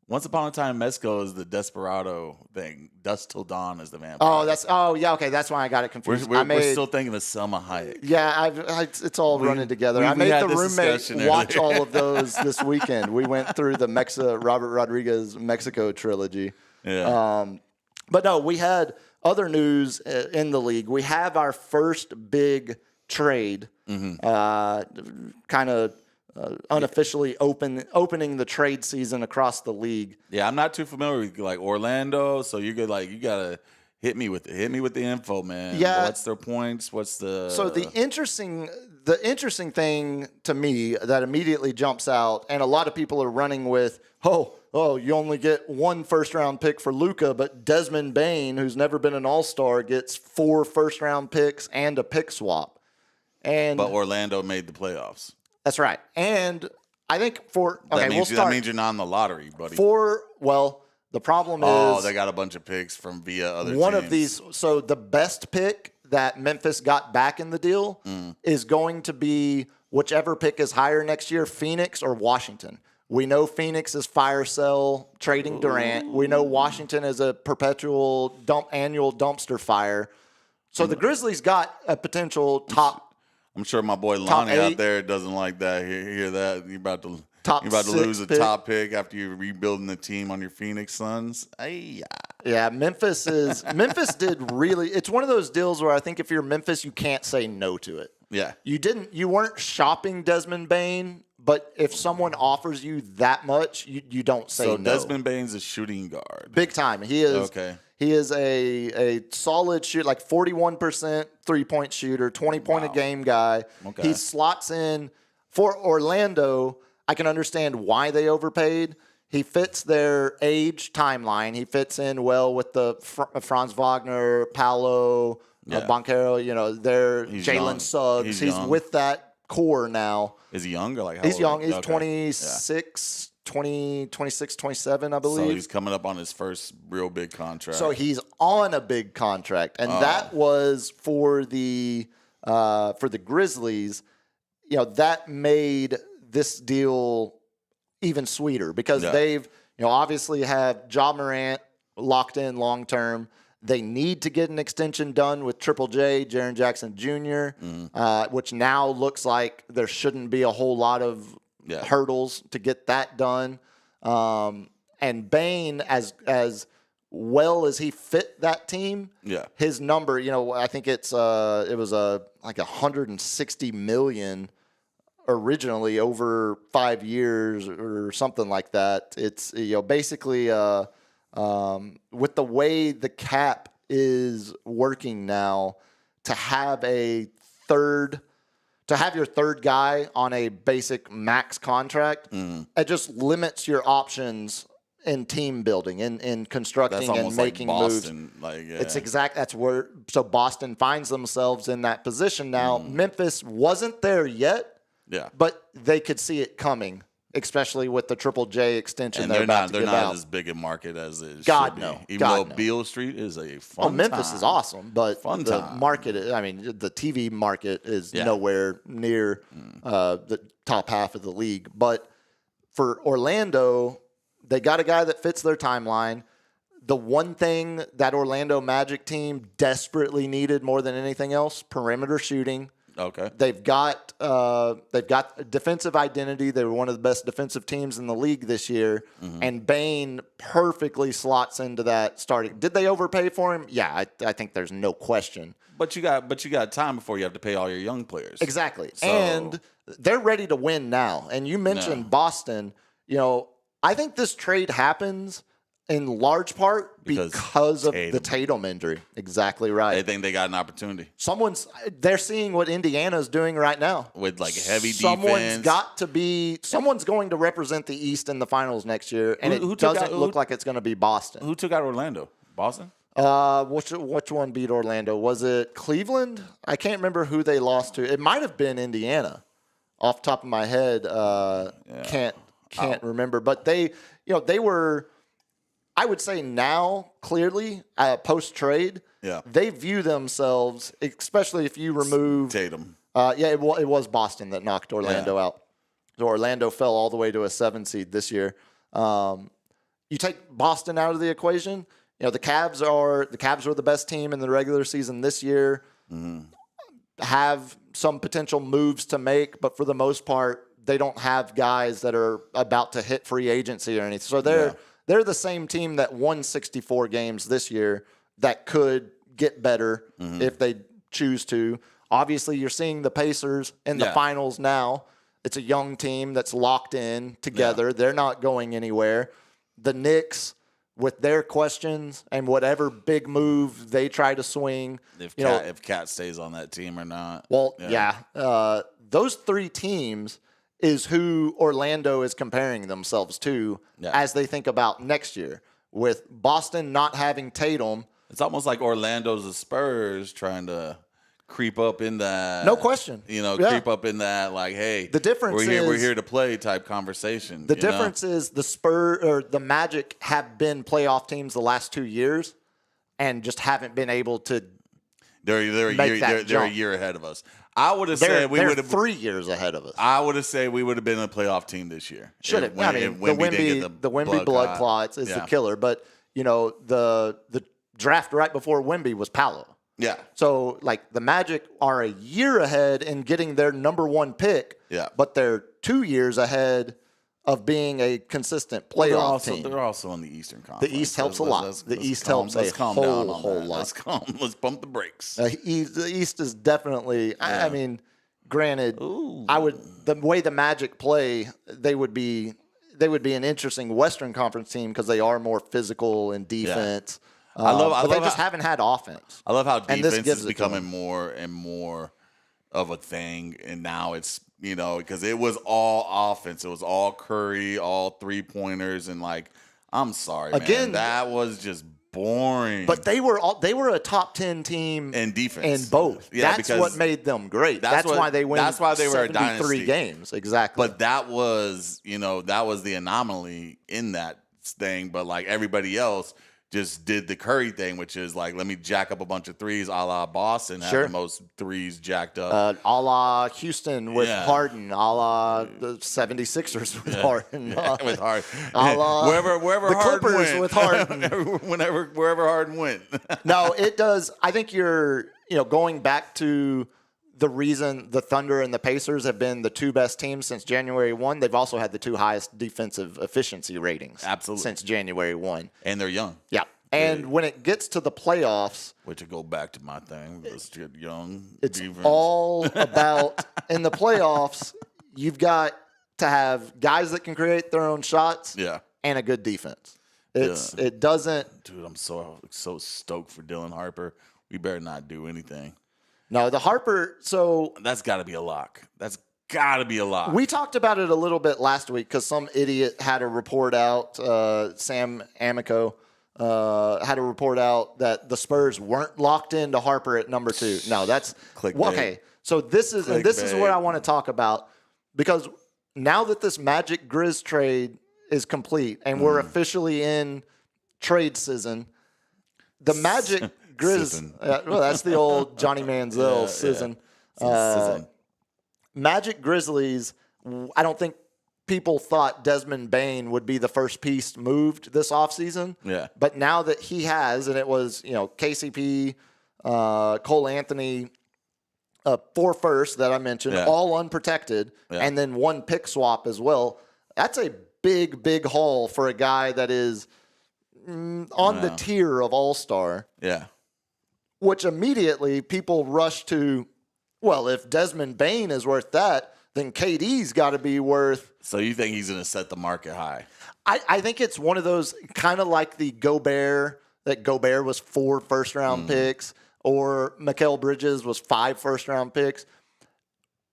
Once Upon a Time in Mexico is the Desperado thing. Dusk Till Dawn is the vampire. Okay. That's why I got it confused. We're still thinking of Selma Hayek. Yeah, it's all running together. I made the roommate watch all of those this weekend. We went through the Robert Rodriguez Mexico trilogy. Yeah. But no, we had other news in the league. We have our first big trade, kind of unofficially opening the trade season across the league. Yeah, I'm not too familiar with like Orlando, so you're good. Like you gotta Hit me with it. Hit me with the info, man. Yeah. What's their points? What's the So the interesting thing to me that immediately jumps out, and a lot of people are running with, you only get one first-round pick for Luka, but Desmond Bane, who's never been an All-Star, gets 4 first-round picks and a pick swap. But Orlando made the playoffs. That's right. And I think that means you're not in the lottery, buddy. The problem is they got a bunch of picks from via other one teams. of these. So the best pick that Memphis got back in the deal is going to be whichever pick is higher next year, Phoenix or Washington. We know Phoenix is fire sale trading Durant. We know Washington is a perpetual annual dumpster fire. So the Grizzlies got a potential top. I'm sure my boy Lonnie out there doesn't like that. Hear that? You're about to lose a top pick after you're rebuilding the team on your Phoenix Suns. Yeah, Memphis did really. It's one of those deals where I think if you're Memphis, you can't say no to it. Yeah. You weren't shopping Desmond Bane, but if someone offers you that much, you don't say no. So Desmond Bane's a shooting guard. Big time. He is. Okay. He is a solid shooter, like 41% three-point shooter, 20-point-a-game guy. Okay. He slots in for Orlando. I can understand why they overpaid. He fits their age timeline. He fits in well with the Franz Wagner, Paolo, Banchero. They're Jalen Suggs. He's with that core now. Is he young or like how He's old? young. He's 26. 26, 27, I believe. So he's coming up on his first real big contract. So he's on a big contract, and that was for the Grizzlies. That made this deal even sweeter because they've obviously have Ja Morant locked in long term. They need to get an extension done with Triple J, Jaren Jackson Jr., which now looks like there shouldn't be a whole lot of hurdles to get that done. And Bane, as well as he fit that team, his number, I think it was like $160 million originally over 5 years or something like that. It's basically with the way the cap is working now, to have your third guy on a basic max contract, it just limits your options in team building, in constructing and making like Boston, moves. That's where Boston finds themselves in that position now. Memphis wasn't there yet, but they could see it coming, especially with the Triple J extension. And they're not as big a market as it should be. No. Even though Beale Street is a fun Memphis time. is awesome, but the time. market, the TV market is nowhere near the top half of the league. But for Orlando, they got a guy that fits their timeline. The one thing that Orlando Magic team desperately needed more than anything else, perimeter shooting. Okay. They've got defensive identity. They were one of the best defensive teams in the league this year, and Bane perfectly slots into that starting. Did they overpay for him? Yeah, I think there's no question. But you got time before you have to pay all your young players. Exactly. And they're ready to win now. And you mentioned Boston. I think this trade happens in large part because of the Tatum injury. Exactly right. They think they got an opportunity. They're seeing what Indiana's doing right now. With heavy defense. defense. Someone's going to represent the East in the finals next year, and it doesn't look like it's going to be Boston. Who took out Orlando? Boston? Which one beat Orlando? Was it Cleveland? I can't remember who they lost to. It might have been Indiana. Off the top of my head, can't remember. But they were, I would say now, clearly, post-trade, they view themselves, especially if you remove Tatum. It was Boston that knocked Orlando out. So Orlando fell all the way to a 7 seed this year. You take Boston out of the equation, the Cavs were the best team in the regular season this year. Have some potential moves to make, but for the most part, they don't have guys that are about to hit free agency or anything. So they're the same team that won 64 games this year that could get better if they choose to. Obviously, you're seeing the Pacers in the finals now. It's a young team that's locked in together. They're not going anywhere. The Knicks, with their questions and whatever big move they try to swing. If Cat stays on that team or not. Well, those 3 teams is who Orlando is comparing themselves to as they think about next year. With Boston not having Tatum. It's almost like Orlando's the Spurs trying to creep up in that. No question. Creep up in that, like, hey, the difference we're here to play type conversation. The difference is the Spurs or the Magic have been playoff teams the last 2 years and just haven't been able to they're a year ahead of us. I would have said we would have 3 years ahead of us. I would have said we would have been a playoff team this year. Should have. I mean, the Wemby blood clots is the killer, but the draft right before Wemby was Paolo. Yeah. So, like, the Magic are a year ahead in getting their number 1 pick. Yeah. But they're 2 years ahead of being a consistent playoff team. They're also in the Eastern Conference. The East helps a lot. The East helps a whole lot. Let's pump the brakes. The East is definitely. I mean, granted, the way the Magic play, they would be an interesting Western Conference team because they are more physical in defense. Yeah. But they just haven't had offense. I love how defense is becoming more and more of a thing, and now it's because it was all offense. It was all Curry, all 3-pointers, and like, I'm sorry, man, that was just boring. But they were a top 10 team in defense in both. Yeah, that's what made them great. That's why they win. That's why they were a dynasty. Games exactly. But that was the anomaly in that thing. But like everybody else just did the Curry thing, which is like, let me jack up a bunch of threes, a la Boston, have the most threes jacked up. A la Houston with Harden, a la the 76ers with Harden. With Harden. A la wherever the Harden Clippers went. with Harden. Wherever Harden went. No, it does. I think you're, going back to the reason the Thunder and the Pacers have been the 2 best teams since January 1. They've also had the 2 highest defensive efficiency ratings. Absolutely. Since January 1. And they're young. Yeah. And when it gets to the playoffs, which will go back to my thing, let's get young. It's all about in the playoffs. You've got to have guys that can create their own shots, and a good defense. It doesn't. Dude, I'm so stoked for Dylan Harper. We better not do anything. No, the Harper. So that's got to be a lock. That's got to be a lock. We talked about it a little bit last week because some idiot had a report out. Sam Amico. Had a report out that the Spurs weren't locked into Harper at number 2. No, that's clickbait. Okay. So this is what I want to talk about, because now that this Magic Grizz trade is complete and we're officially in trade season, the Magic Grizz. Well, that's the old Johnny Manziel season. Magic Grizzlies. I don't think people thought Desmond Bane would be the first piece moved this offseason. Yeah. But now that he has, and it was, KCP, Cole Anthony, 4 firsts that I mentioned, all unprotected, and then 1 pick swap as well. That's a big, big haul for a guy that is on the tier of all-star. Yeah. Which immediately people rush to, well, if Desmond Bane is worth that, then KD's got to be worth. So you think he's going to set the market high? I think it's one of those kind of like the Gobert, that Gobert was 4 first-round picks, or Mikal Bridges was 5 first-round picks.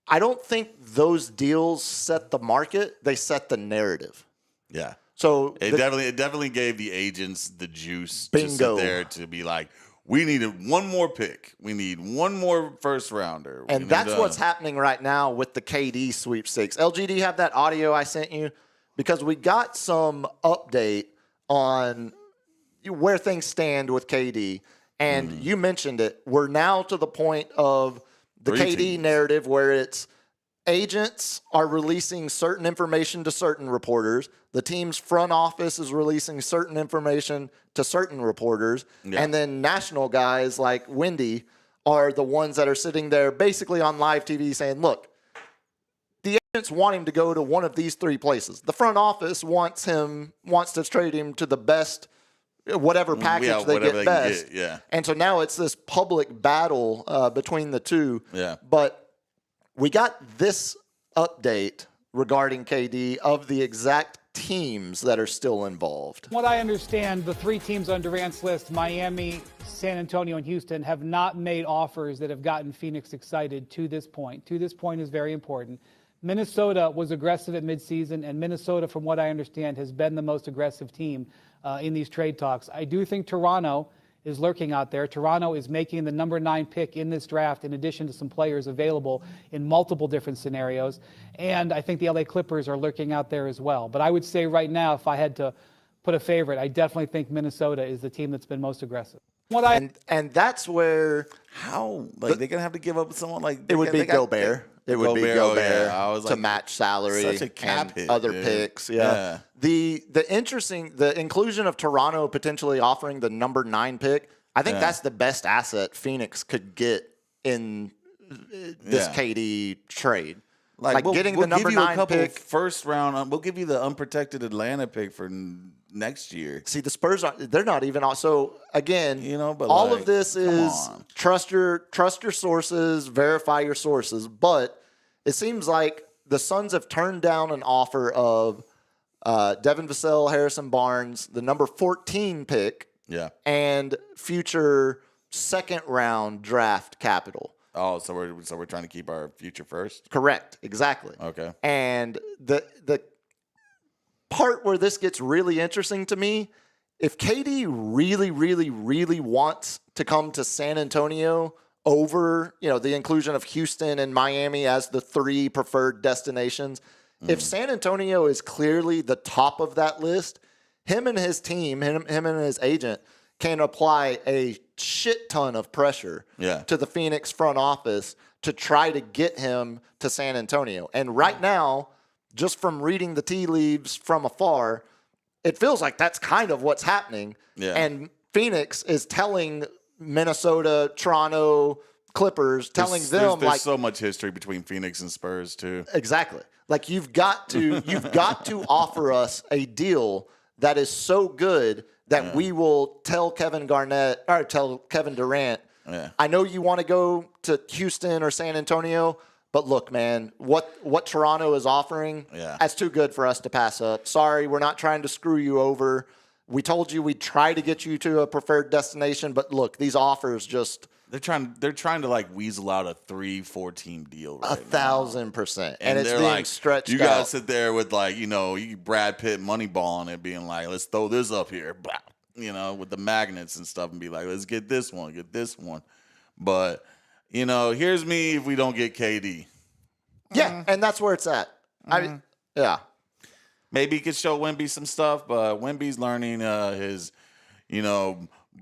I don't think those deals set the market. They set the narrative. Yeah. So it definitely gave the agents the juice to sit there to be like, we needed 1 more pick. We need 1 more first rounder. And that's what's happening right now with the KD sweepstakes. LG, do you have that audio I sent you? Because we got some update on where things stand with KD. And you mentioned it. We're now to the point of the KD narrative where it's agents are releasing certain information to certain reporters. The team's front office is releasing certain information to certain reporters. Yeah. And then national guys like Wendy are the ones that are sitting there basically on live TV saying, look, the agents want him to go to one of these 3 places. The front office wants to trade him to the best, whatever package they get best. And so now it's this public battle between the 2. Yeah. But we got this update regarding KD of the exact teams that are still involved. What I understand, the 3 teams on Durant's list, Miami, San Antonio, and Houston, have not made offers that have gotten Phoenix excited to this point. To this point is very important. Minnesota was aggressive at midseason, and Minnesota, from what I understand, has been the most aggressive team in these trade talks. I do think Toronto is lurking out there. Toronto is making the number 9 pick in this draft, in addition to some players available in multiple different scenarios. And I think the LA Clippers are lurking out there as well. But I would say right now, if I had to put a favorite, I definitely think Minnesota is the team that's been most aggressive. And that's where How? Like, they're going to have to give up someone like... it would be Gobert. It would be Gobert I was to like, match salary such a cap and hit, other dude. picks. Yeah. The inclusion of Toronto potentially offering the number 9 pick, I think that's the best asset Phoenix could get in this KD trade. Like getting the number 9 pick. First round. We'll give you the unprotected Atlanta pick for next year. See, the Spurs they're not even so again, but all like, of this is trust your sources, verify your sources, but it seems like the Suns have turned down an offer of Devin Vassell, Harrison Barnes, the number 14 pick, and future second round draft capital. Oh, so we're trying to keep our future first? Correct, exactly. Okay. And the part where this gets really interesting to me, if KD really, really, really wants to come to San Antonio over, the inclusion of Houston and Miami as the 3 preferred destinations, if San Antonio is clearly the top of that list, him and his team, him and his agent can apply a shit ton of pressure to the Phoenix front office to try to get him to San Antonio. And right now, just from reading the tea leaves from afar, it feels like that's kind of what's happening. Yeah. And Phoenix is telling Minnesota, Toronto, Clippers, telling them there's so much history between Phoenix and Spurs too. Exactly. Like you've got to offer us a deal that is so good that we will tell Kevin Durant, I know you want to go to Houston or San Antonio, but look, man, what Toronto is offering, that's too good for us to pass up. Sorry, we're not trying to screw you over. We told you we'd try to get you to a preferred destination, but look, these offers just... They're trying to like weasel out a 3-4 team deal right 1,000%. And it's they're being like, stretched you out. gotta sit there with like, you Brad Pitt Moneyball on it, being like, let's throw this up here, with the magnets and stuff, and be like, let's get this one. But, here's me if we don't get KD. Yeah, and that's where it's at. Maybe he could show Wemby some stuff, but Wemby's learning his,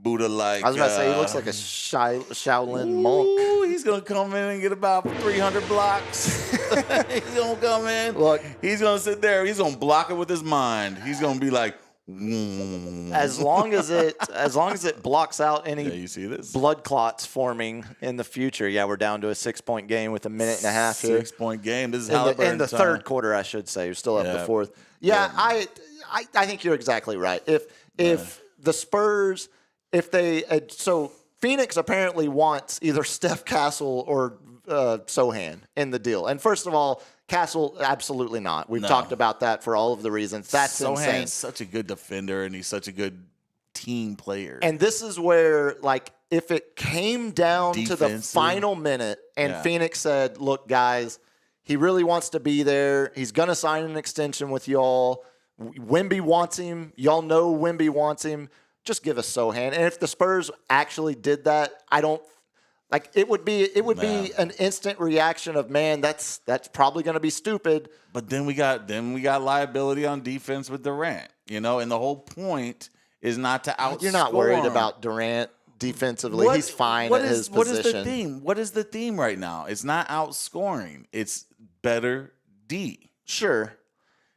Buddha-like. I was about to say, he looks like a Shaolin monk. He's going to come in and get about 300 blocks. He's going to come in. Look, he's going to sit there. He's going to block it with his mind. He's going to be like, as long as it blocks out any you see this? blood clots forming in the future. Yeah, we're down to a 6-point game with a minute and a half here. 6-point game. This is in the third quarter, I should say. We're still up the fourth. Yeah, I think you're exactly right. If the Spurs, so Phoenix apparently wants either Steph Castle or Sohan in the deal. And first of all, Castle, absolutely not. We've talked about that for all of the reasons. That's insane. Sohan's such a good defender, and he's such a good team player. And this is where, if it came down to the final minute and Phoenix said, look, guys, he really wants to be there. He's going to sign an extension with y'all. Wemby wants him. Y'all know Wemby wants him. Just give us Sohan. And if the Spurs actually did that, it would be an instant reaction of, man, that's probably going to be stupid. But then we got liability on defense with Durant, and the whole point is not to outscore. You're not worried about Durant defensively. He's fine at his position. What is the theme right now? It's not outscoring. It's better D. Sure.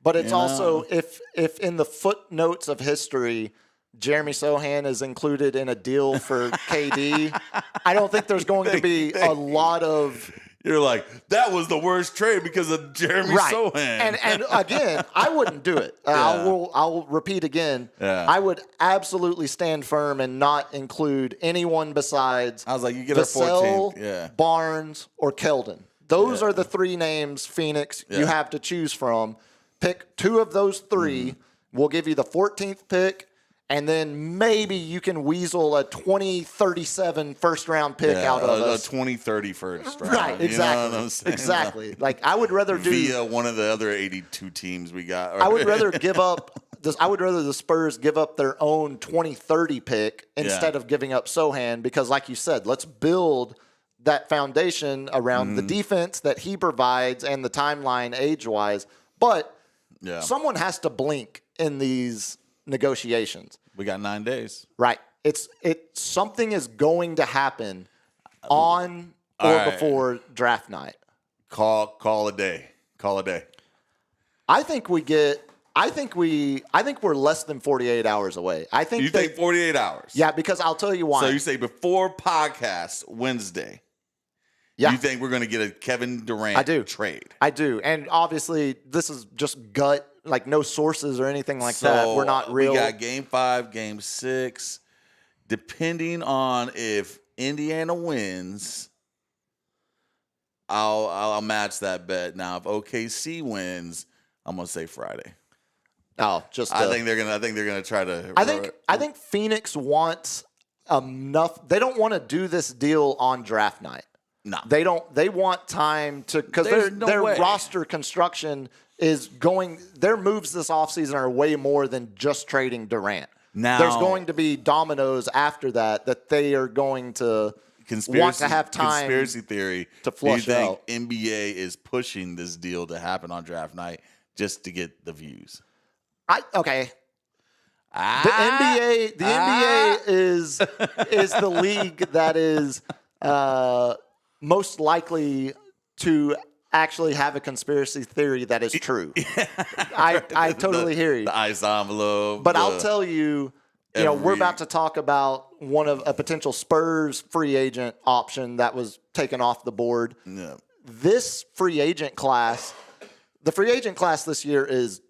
But it's also if in the footnotes of history Jeremy Sohan is included in a deal for KD, I don't think there's going to be a lot of... You're like, that was the worst trade because of Jeremy Sohan. And again, I wouldn't do it. I'll repeat again. Yeah. I would absolutely stand firm and not include anyone besides I was like, you get Vassell, a 14th. Barnes, or Keldon. Those are the 3 names, Phoenix, you have to choose from. pick 2 of those 3. We'll give you the 14th pick, and then maybe you can weasel a 2037 first-round pick out of us. A 2030 first round. Right, exactly. You know what I'm saying? Exactly. Like, I would rather do... Via one of the other 82 teams we got. I would rather give up... I would rather the Spurs give up their own 2030 pick instead of giving up Sohan because, like you said, let's build that foundation around the defense that he provides and the timeline age-wise. But someone has to blink in these negotiations. We got 9 days. Right. Something is going to happen on or before draft night. Call a day. Call a day. I think we're less than 48 hours away. You think 48 hours? Yeah, because I'll tell you why. So you say before podcast Wednesday. Yeah. You think we're going to get a Kevin Durant trade? I do. And obviously this is just gut, like no sources or anything like that. We're not real. We got game 5, game 6. Depending on if Indiana wins, I'll match that bet. Now if OKC wins, I'm going to say Friday. I think they're gonna try to. I think Phoenix wants enough. They don't want to do this deal on draft night. No, they don't. They want time to because their roster construction is going. Their moves this offseason are way more than just trading Durant. Now there's going to be dominoes after that they are going to want to have time. Conspiracy theory to flush out. Do you think NBA is pushing this deal to happen on draft night just to get the views? The NBA is the league that is most likely to actually have a conspiracy theory that is true. I totally hear you. The ice envelope. But I'll tell you, we're about to talk about one of a potential Spurs free agent option that was taken off the board. Yeah. This free agent class, the free agent class this year is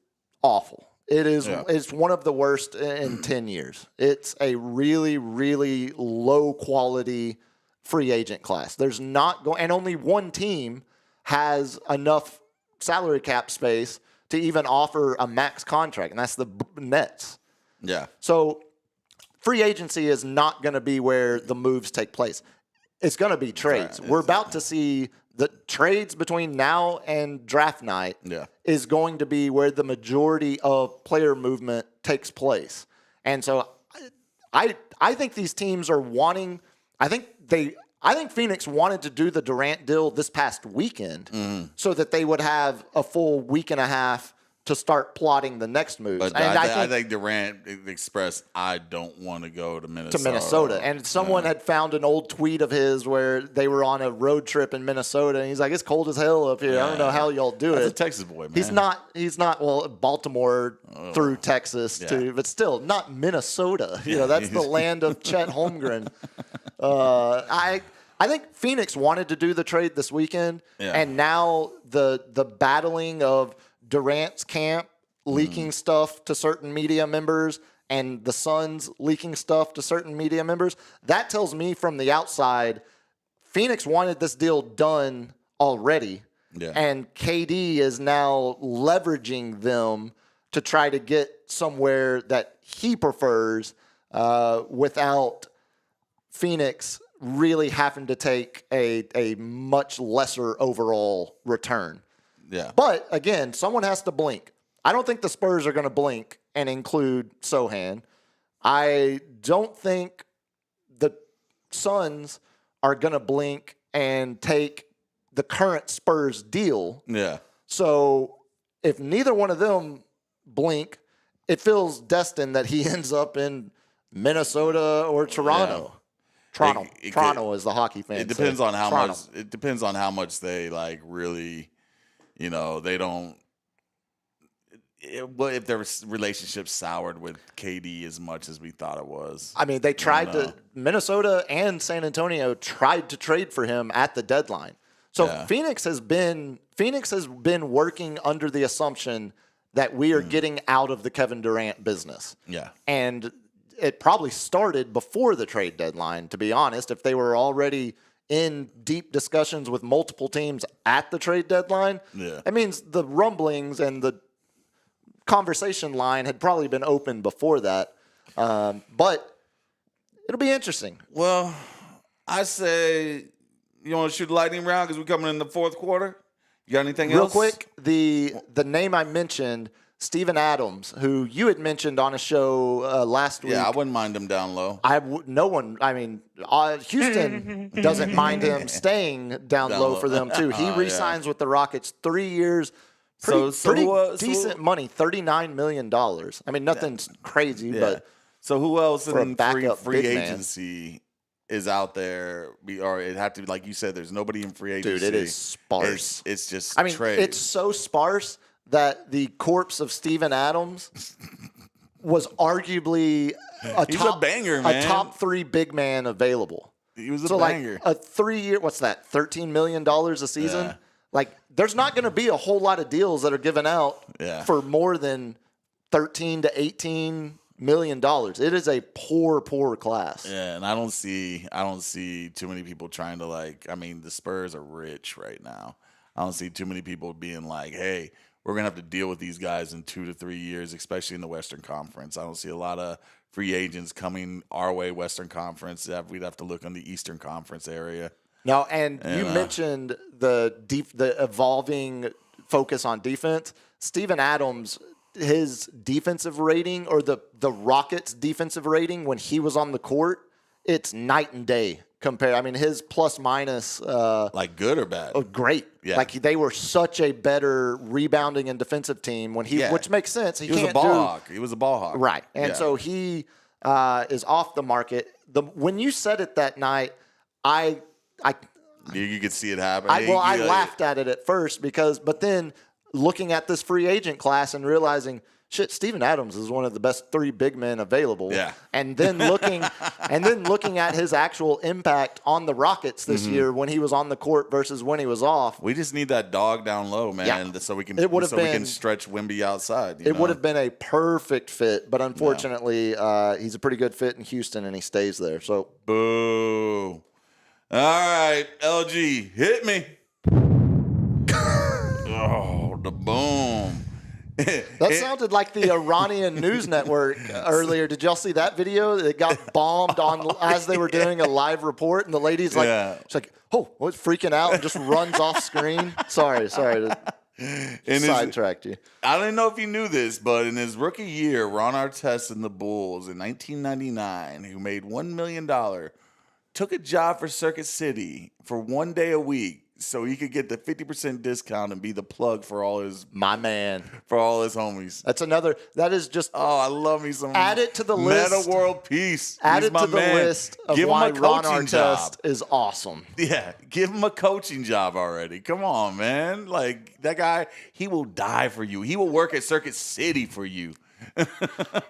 awful. It is. Yeah. It's one of the worst in 10 years. It's a really, really low quality free agent class. There's not and only one team has enough salary cap space to even offer a max contract, and that's the Nets. Yeah. So free agency is not going to be where the moves take place. It's going to be trades. We're about to see the trades between now and draft night is going to be where the majority of player movement takes place. And so I think these teams are wanting I think Phoenix wanted to do the Durant deal this past weekend so that they would have a full week and a half to start plotting the next moves. But and I think Durant expressed, I don't want to go to Minnesota. And someone had found an old tweet of his where they were on a road trip in Minnesota, and he's like, it's cold as hell up here. I don't know how y'all do it. He's a Texas boy, man. He's not, Baltimore through Texas, too, but still, not Minnesota. That's the land of Chet Holmgren. I think Phoenix wanted to do the trade this weekend, and now the battling of Durant's camp leaking stuff to certain media members and the Suns leaking stuff to certain media members, that tells me from the outside, Phoenix wanted this deal done already, and KD is now leveraging them to try to get somewhere that he prefers without Phoenix really having to take a much lesser overall return. Yeah. But, again, someone has to blink. I don't think the Spurs are going to blink and include Sohan. I don't think the Suns are going to blink and take the current Spurs deal. Yeah. So if neither one of them blink, it feels destined that he ends up in Minnesota or Toronto. Yeah. Toronto is the hockey fan. It depends on how much. It depends on how much they really, they don't. What if their relationship soured with KD as much as we thought it was? I mean, they tried to. Minnesota and San Antonio tried to trade for him at the deadline. So Phoenix has been working under the assumption that we are getting out of the Kevin Durant business. Yeah, and it probably started before the trade deadline, to be honest. If they were already in deep discussions with multiple teams at the trade deadline, that means the rumblings and the conversation line had probably been open before that. But it'll be interesting. Well, I say you want to shoot the lightning round because we're coming in the fourth quarter. You got anything Real else? quick, the name I mentioned, Steven Adams, who you had mentioned on a show last week. Yeah, I wouldn't mind him down low. Houston doesn't mind him staying down low for them, too. He re-signs with the Rockets 3 years. Pretty decent money, $39 million. I mean, nothing's crazy, but so who else for a in backup free big man. agency is out there? Or it had to be, like you said, there's nobody in free agency. Dude, it is sparse. It's just trade. It's so sparse that the corpse of Steven Adams was arguably a top 3 big man available. He was a banger. Like a 3-year, what's that, $13 million a season? Yeah. Like, there's not going to be a whole lot of deals that are given out for more than $13 to $18 million. It is a poor class. Yeah, and I don't see too many people trying to the Spurs are rich right now. I don't see too many people being like, hey, we're going to have to deal with these guys in 2 to 3 years, especially in the Western Conference. I don't see a lot of free agents coming our way, Western Conference. We'd have to look on the Eastern Conference area. No, and you mentioned the evolving focus on defense. Steven Adams, his defensive rating or the Rockets' defensive rating when he was on the court, it's night and day compared. I mean, his plus minus. Good or bad? Oh, great. Yeah. Like they were such a better rebounding and defensive team when which makes sense. He was a ball hawk. He was a ball hawk. Right. And so he is off the market. When you said it that night, you could see it happen. I laughed at it at first but then looking at this free agent class and realizing, shit, Steven Adams is one of the best 3 big men available. Yeah. And then looking at his actual impact on the Rockets this year when he was on the court versus when he was off. We just need that dog down low, man, so we can stretch Wemby outside. It would have been a perfect fit, but unfortunately, he's a pretty good fit in Houston and he stays there. So boo. All right, LG, hit me. Oh, the boom. That sounded like the Iranian news network earlier. Did y'all see that video? It got bombed as they were doing a live report, and the lady's like, she's like, oh, what's freaking out and just runs off screen. Sorry to sidetracked you. I don't know if you knew this, but in his rookie year, Ron Artest and the Bulls in 1999, who made $1 million, took a job for Circuit City for 1 day a week so he could get the 50% discount and be the plug for all his for all his homies. That is just I love me some. Add it to the list. Meta world peace. Add it to the list of why Ron Artest is awesome. Yeah, give him a coaching job already. Come on, man. Like that guy, he will die for you. He will work at Circuit City for you.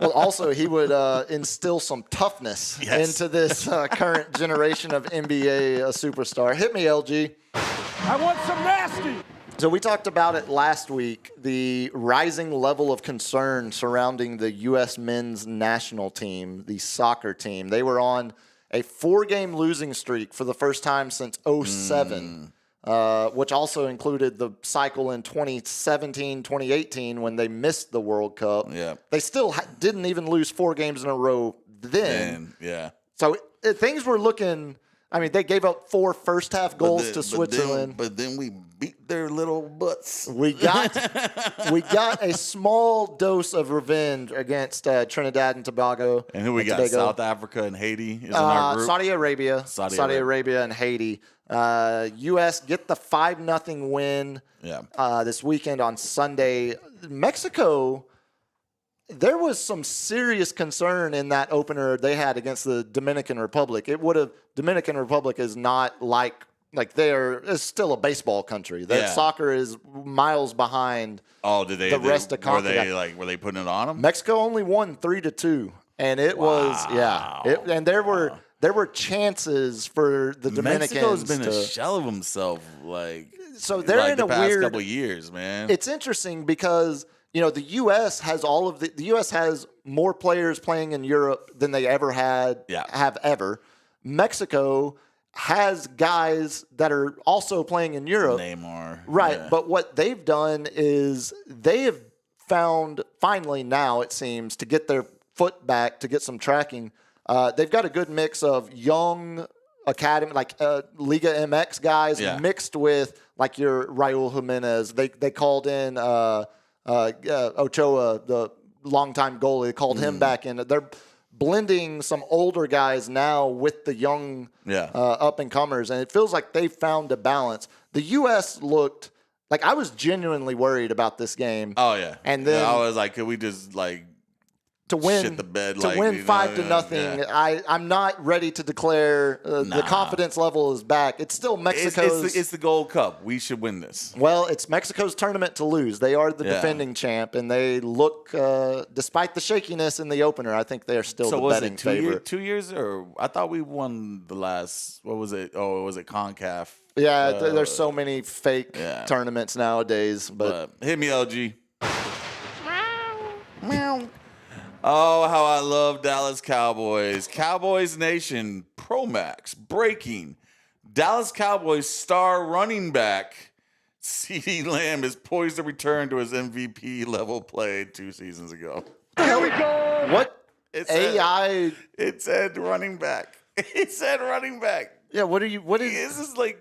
Well, also, he would instill some toughness into this current generation of NBA superstar. Hit me, LG. I want some nasty. So we talked about it last week, the rising level of concern surrounding the U.S. men's national team, the soccer team. They were on a 4-game losing streak for the first time since 2007. Which also included the cycle in 2017, 2018 when they missed the World Cup. Yeah. They still didn't even lose 4 games in a row then. So things were looking – I mean, they gave up 4 first-half goals to Switzerland. But then we beat their little butts. We got a small dose of revenge against Trinidad and Tobago. And who we got? South Africa and Haiti is in our group? Saudi Arabia and Haiti. U.S. get the 5-0 win this weekend on Sunday. Mexico, there was some serious concern in that opener they had against the Dominican Republic. Dominican Republic is not like it's still a baseball country. Soccer is miles behind the rest of CONCACAF. Were they putting it on them? Mexico only won 3-2, and it was and there were chances for the Dominicans. Mexico's been a shell of himself, so they're in the a past weird couple of years, man. It's interesting because the U.S. has the U.S. has more players playing in Europe than they ever have ever. Mexico has guys that are also playing in Europe. Neymar, right? Yeah. But what they've done is they have found, finally now it seems, to get their foot back, to get some tracking. They've got a good mix of young academy, like Liga MX guys mixed with like your Raul Jimenez. They called in Ochoa, the longtime goalie. They called him back in. They're blending some older guys now with the young up-and-comers, and it feels like they found a balance. The U.S. looked like, I was genuinely worried about this game. Oh, yeah. And then I was like, could we just, like, to win, shit the bed? to like, win 5-0. Yeah. I'm not ready to declare the confidence level is back. It's still Mexico's. It's the Gold Cup. We should win this. Well, it's Mexico's tournament to lose. They are the defending champ, and they look, despite the shakiness in the opener, I think they're still the betting favorite. 2 years? Or I thought we won the last, what was it? Oh, was it CONCACAF? Yeah, there's so many fake tournaments nowadays. But hit me, LG. Oh, how I love Dallas Cowboys. Cowboys Nation, Pro Max, breaking. Dallas Cowboys star running back CeeDee Lamb is poised to return to his MVP level played 2 seasons ago. here we go. What AI? It said running back. It said running back. Yeah. What is? This is like.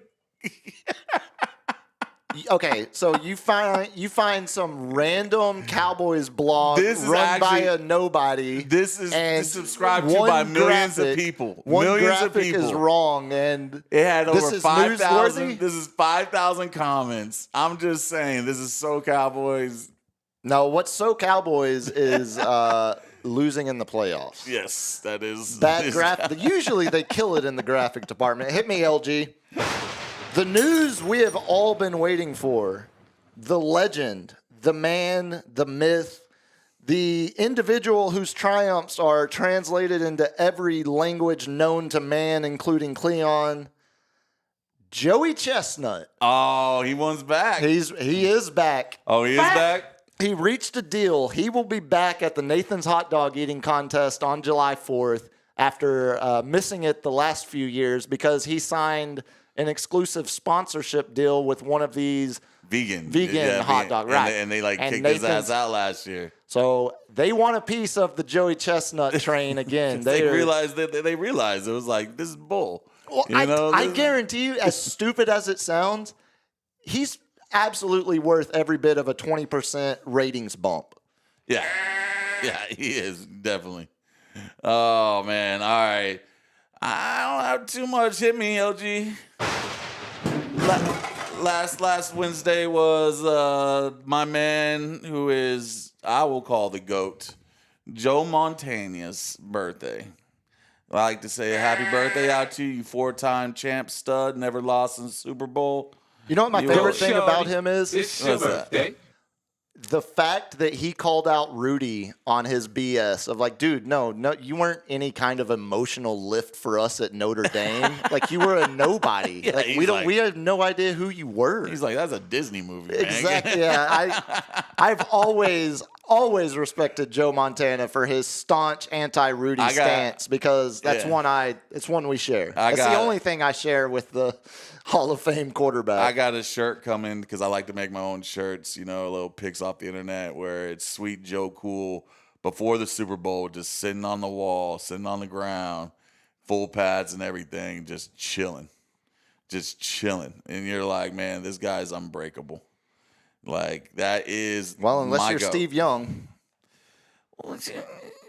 Okay, so you find some random Cowboys blog run by a nobody. This is subscribed to one by millions graphic, of people. One Millions graphic of people. is wrong, and It had this over is 5,000. newsworthy? This is 5,000 comments. I'm just saying, this is so Cowboys. No, what's so Cowboys is losing in the playoffs. Yes, that is Bad graphic. Usually they kill it in the graphic department. Hit me, LG. The news we have all been waiting for. The legend, the man, the myth, the individual whose triumphs are translated into every language known to man, including Cleon. Joey Chestnut. Oh, he wants back. He is back. Oh, he is back? He reached a deal. He will be back at the Nathan's Hot Dog Eating Contest on July 4th after missing it the last few years because he signed an exclusive sponsorship deal with one of these vegan hot dog, right? And they kicked his ass out last year. So they want a piece of the Joey Chestnut train again. They realized it was like, this is bull. Well, I guarantee you, as stupid as it sounds, he's absolutely worth every bit of a 20% ratings bump. Yeah, he is definitely. Oh man, all right. I don't have too much. Hit me, LG. Last Wednesday was my man, who is, I will call the GOAT, Joe Montana's birthday. I like to say happy birthday out to you, 4-time champ stud, never lost in the Super Bowl. You know what my favorite thing about him is? It's your birthday. The fact that he called out Rudy on his BS of like, dude, no, you weren't any kind of emotional lift for us at Notre Dame. Like, you were a nobody. Yeah, like we have no idea who you were. He's like, that's a Disney movie, man. Exactly. Yeah, I've always respected Joe Montana for his staunch anti-Rudy stance because that's it's one we share. That's the only thing I share with the Hall of Fame quarterback. I got a shirt coming because I like to make my own shirts, little pics off the internet where it's Sweet Joe Cool before the Super Bowl, just sitting on the wall, sitting on the ground, full pads and everything, just chilling. And you're like, man, this guy's unbreakable. Like, that is unless you're goat. Steve Young. Well,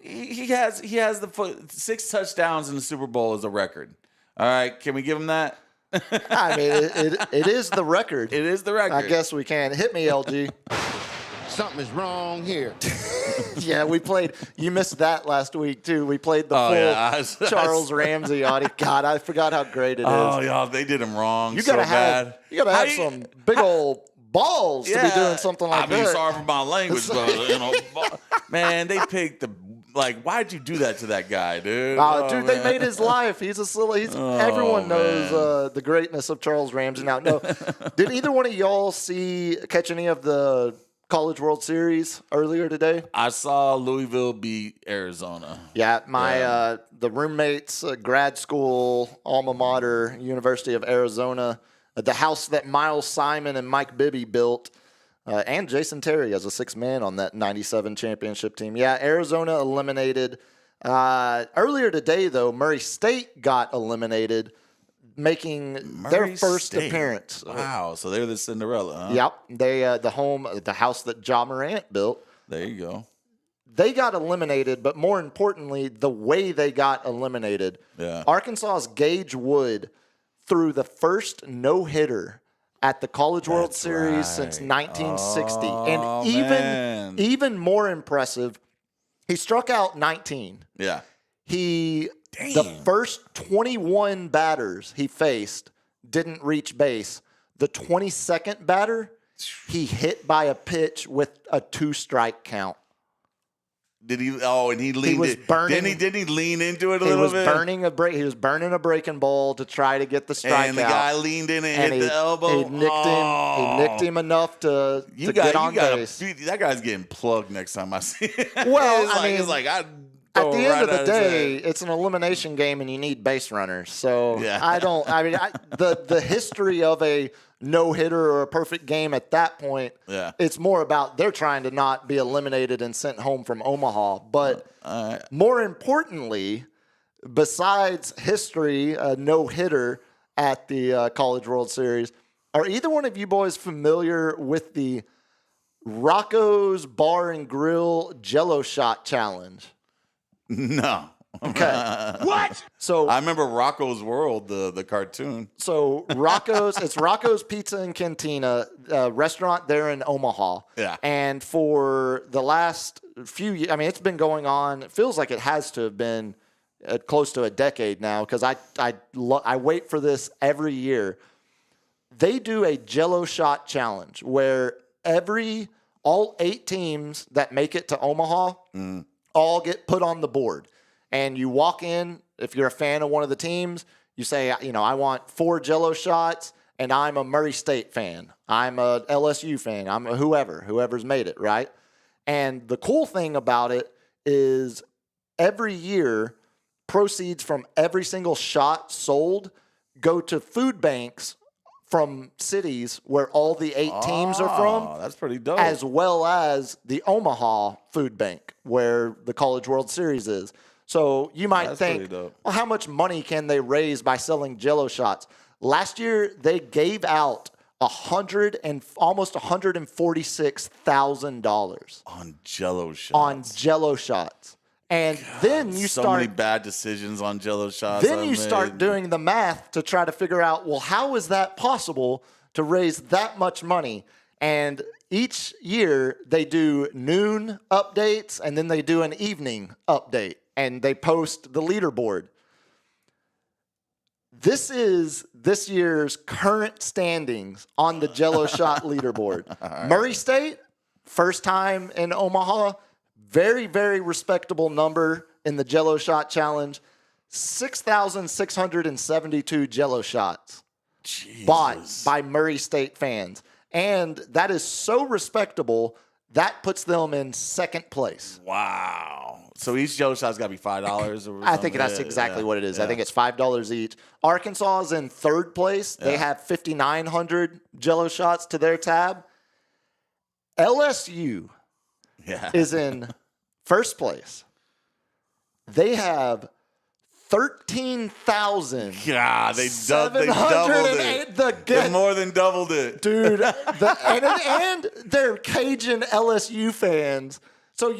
he has the 6 touchdowns in the Super Bowl as a record. All right, can we give him that? I mean, it is the record. It is the record. I guess we can. Hit me, LG. Something is wrong here. Yeah, we played. You missed that last week, too. We played the full Charles Ramsey audio. God, I forgot how great it is. Oh, y'all, they did him wrong. You gotta have some big old balls to be doing something like that. I mean, sorry for my language, but, man, they picked why'd you do that to that guy, dude? Dude, they made his life. He's a silly. Everyone knows the greatness of Charles Ramsey now. No, did either one of y'all catch any of the College World Series earlier today? I saw Louisville beat Arizona. Yeah, the roommates, grad school, alma mater, University of Arizona, the house that Miles Simon and Mike Bibby built. and Jason Terry as a sixth man on that 97 championship team. Yeah, Arizona eliminated. Earlier today, though, Murray State got eliminated, making their first appearance. Wow, so they're the Cinderella, huh? Yep, they the house that Ja Morant built. There you go. They got eliminated, but more importantly, the way they got eliminated. Yeah. Arkansas's Gage Wood threw the first no-hitter at the College World Series since 1960. And even more impressive, he struck out 19. Yeah. The first 21 batters he faced didn't reach base. The 22nd batter, he hit by a pitch with a 2-strike count. Did he? Oh, and he leaned it. Didn't he lean into it a little bit? He was burning a breaking ball to try to get the strikeout. And the guy leaned in and hit the elbow. He nicked him enough to get on base. That guy's getting plugged next time I see him. Well, at the end of the day, it's an elimination game, and you need base runners. So yeah. The history of a no-hitter or a perfect game at that point, it's more about they're trying to not be eliminated and sent home from Omaha. But more importantly, besides history, a no-hitter at the College World Series, are either one of you boys familiar with the Rocco's Bar and Grill Jello Shot Challenge? No. Okay. What? So I remember Rocco's World, the cartoon. So it's Rocco's Pizza and Cantina, restaurant there in Omaha. Yeah. And for the last few years, it's been going on. It feels like it has to have been close to a decade now, because I wait for this every year. They do a Jello Shot Challenge where all 8 teams that make it to Omaha all get put on the board. And you walk in, if you're a fan of one of the teams, you say, I want 4 Jello shots, and I'm a Murray State fan. I'm a LSU fan. I'm a whoever's made it, right? And the cool thing about it is every year, proceeds from every single shot sold go to food banks from cities where all the 8 teams are from. That's pretty dope. As well as the Omaha Food Bank, where the College World Series is. So you might think, well, how much money can they raise by selling Jello shots? Last year, they gave out almost $146,000 on Jello shots. And then you so many bad decisions on Jello shots. Then you start doing the math to try to figure out, well, how is that possible to raise that much money? And each year they do noon updates, and then they do an evening update, and they post the leaderboard. This is this year's current standings on the Jello Shot leaderboard. Right. Murray State, first time in Omaha, very, very respectable number in the Jello Shot Challenge. 6,672 Jello shots bought by Murray State fans. And that is so respectable, that puts them in second place. Wow. So each Jello shot's got to be $5 or something? I think that's exactly what it is. Yeah. I think it's $5 each. Arkansas is in third place. They have 5,900 Jello shots to their tab. LSU is in first place. They have 13,000. God, they doubled it. They more than doubled it. Dude, and they're Cajun LSU fans. So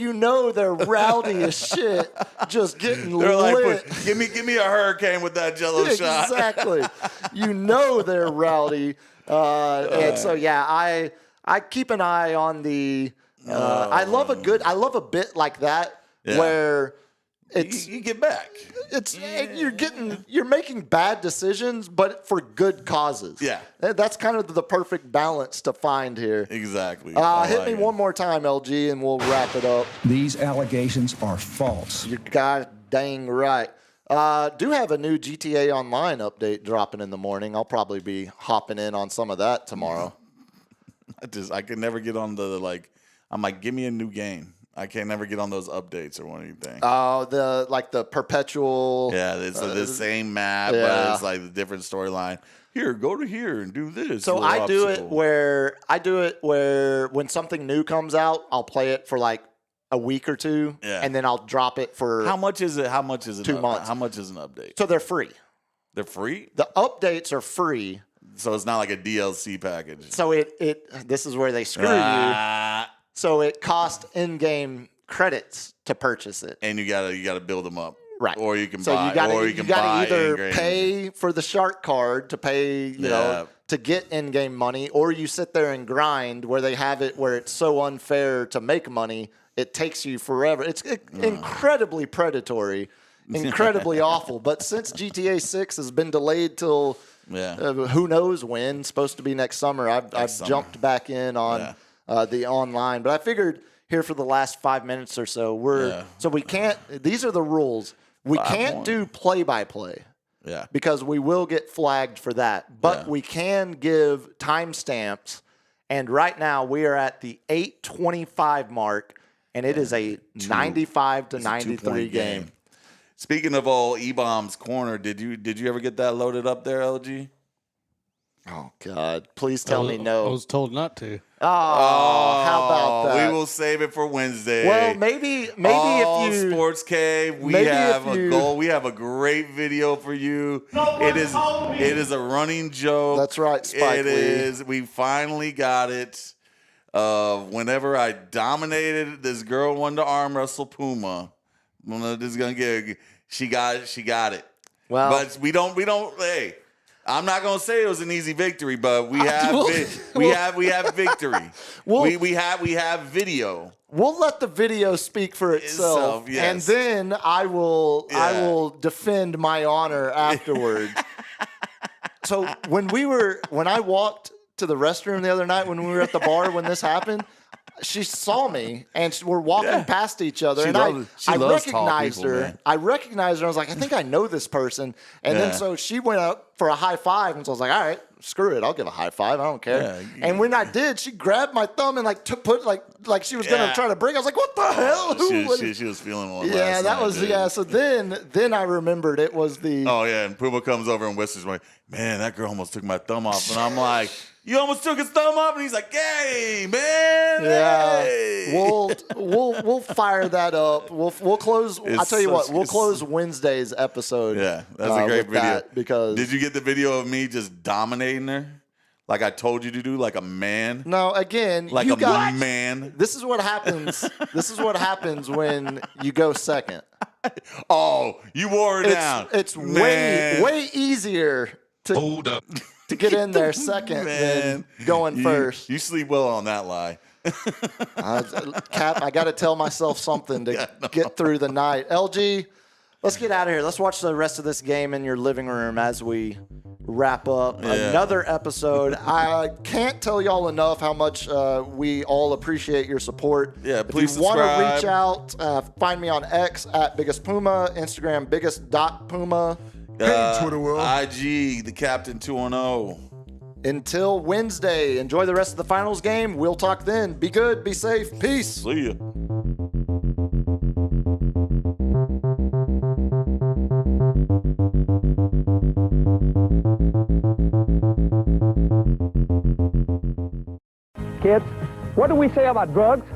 they're rowdy as shit, just getting they're lit. Like, give me a hurricane with that Jello shot. Exactly. They're rowdy. And so, I keep an eye on the I love a bit like that where it's you get back. You're making bad decisions, but for good causes. Yeah, that's kind of the perfect balance to find here. Exactly. Hit me one more time, LG, and we'll wrap it up. These allegations are false. You're god dang right. Do have a new GTA Online update dropping in the morning. I'll probably be hopping in on some of that tomorrow. I can never get on I'm like, give me a new game. I can't never get on those updates or anything. Oh, the perpetual. Yeah, it's the same map, yeah. but it's like the different storyline. Here, go to here and do this. So I do it where when something new comes out, I'll play it for like a week or two, and then I'll drop it for. How much is it? 2 months. How much is an update? So they're free. They're free? The updates are free. So it's not like a DLC package. So this is where they screw you. So it costs in-game credits to purchase it, and you gotta build them up, right? Or you can so buy. You gotta, or you can gotta buy either in-game. pay for the shark card to pay, you know, to get in-game money, or you sit there and grind where they have it where it's so unfair to make money. It takes you forever. It's incredibly predatory, incredibly awful. But since GTA 6 has been delayed till who knows when, supposed to be next summer, I've jumped back in on the online. But I figured here for the last 5 minutes or so, so we can't. These are the rules. We can't do play-by-play. Yeah. Because we will get flagged for that. But we can give timestamps. And right now we are at the 8:25 mark. And it is a 95 to 93 game. Speaking of old E-Bomb's Corner, did you ever get that loaded up there, LG? Oh, God. Please tell me no. I was told not to. Oh, how about that? We will save it for Wednesday. Well, maybe if you Sports Cave, we have a goal. We have a great video for you. It is a running joke. That's right, Spike It Lee. is. We finally got it. Whenever I dominated this girl, wanted to arm wrestle Puma. She got it. Well, but we don't. Hey, I'm not gonna say it was an easy victory, but we have victory. We have video. We'll let the video speak for itself, yes. and then I will defend my honor afterwards. So when I walked to the restroom the other night when we were at the bar when this happened, she saw me and we're walking past each other, and I recognized her. Man. I recognized her. I was like, I think I know this person. And then so she went up for a high five, and so I was like, all right, screw it, I'll give a high five. I don't care. Yeah, and when I did, she grabbed my thumb and put like she was gonna try to break. I was like, what the hell? She was feeling one. Yeah, that was So then I remembered it was the. Oh yeah, and Puma comes over and whispers, like, man, that girl almost took my thumb off, and I'm like. You almost took his thumb off, and he's like, "Hey, man!" Yeah, hey. We'll fire that up. We'll close. I'll tell you what. We'll close Wednesday's episode. Yeah, that's a great video. Because did you get the video of me just dominating her, like I told you to do, like a man? No, again, like man. This is what happens. This is what happens when you go second. Oh, you wore her down. It's way easier to hold up. To get in there second than going first. You sleep well on that lie. Cap, I got to tell myself something to get through the night. LG, let's get out of here. Let's watch the rest of this game in your living room as we wrap up another episode. I can't tell y'all enough how much we all appreciate your support. Yeah, please if you want to reach out, find me on X at Biggest Puma, Instagram biggest.puma. Twitter world. IG, the Captain 210. Until Wednesday, enjoy the rest of the finals game. We'll talk then. Be good, be safe. Peace. See ya. Kids, what do we say about drugs?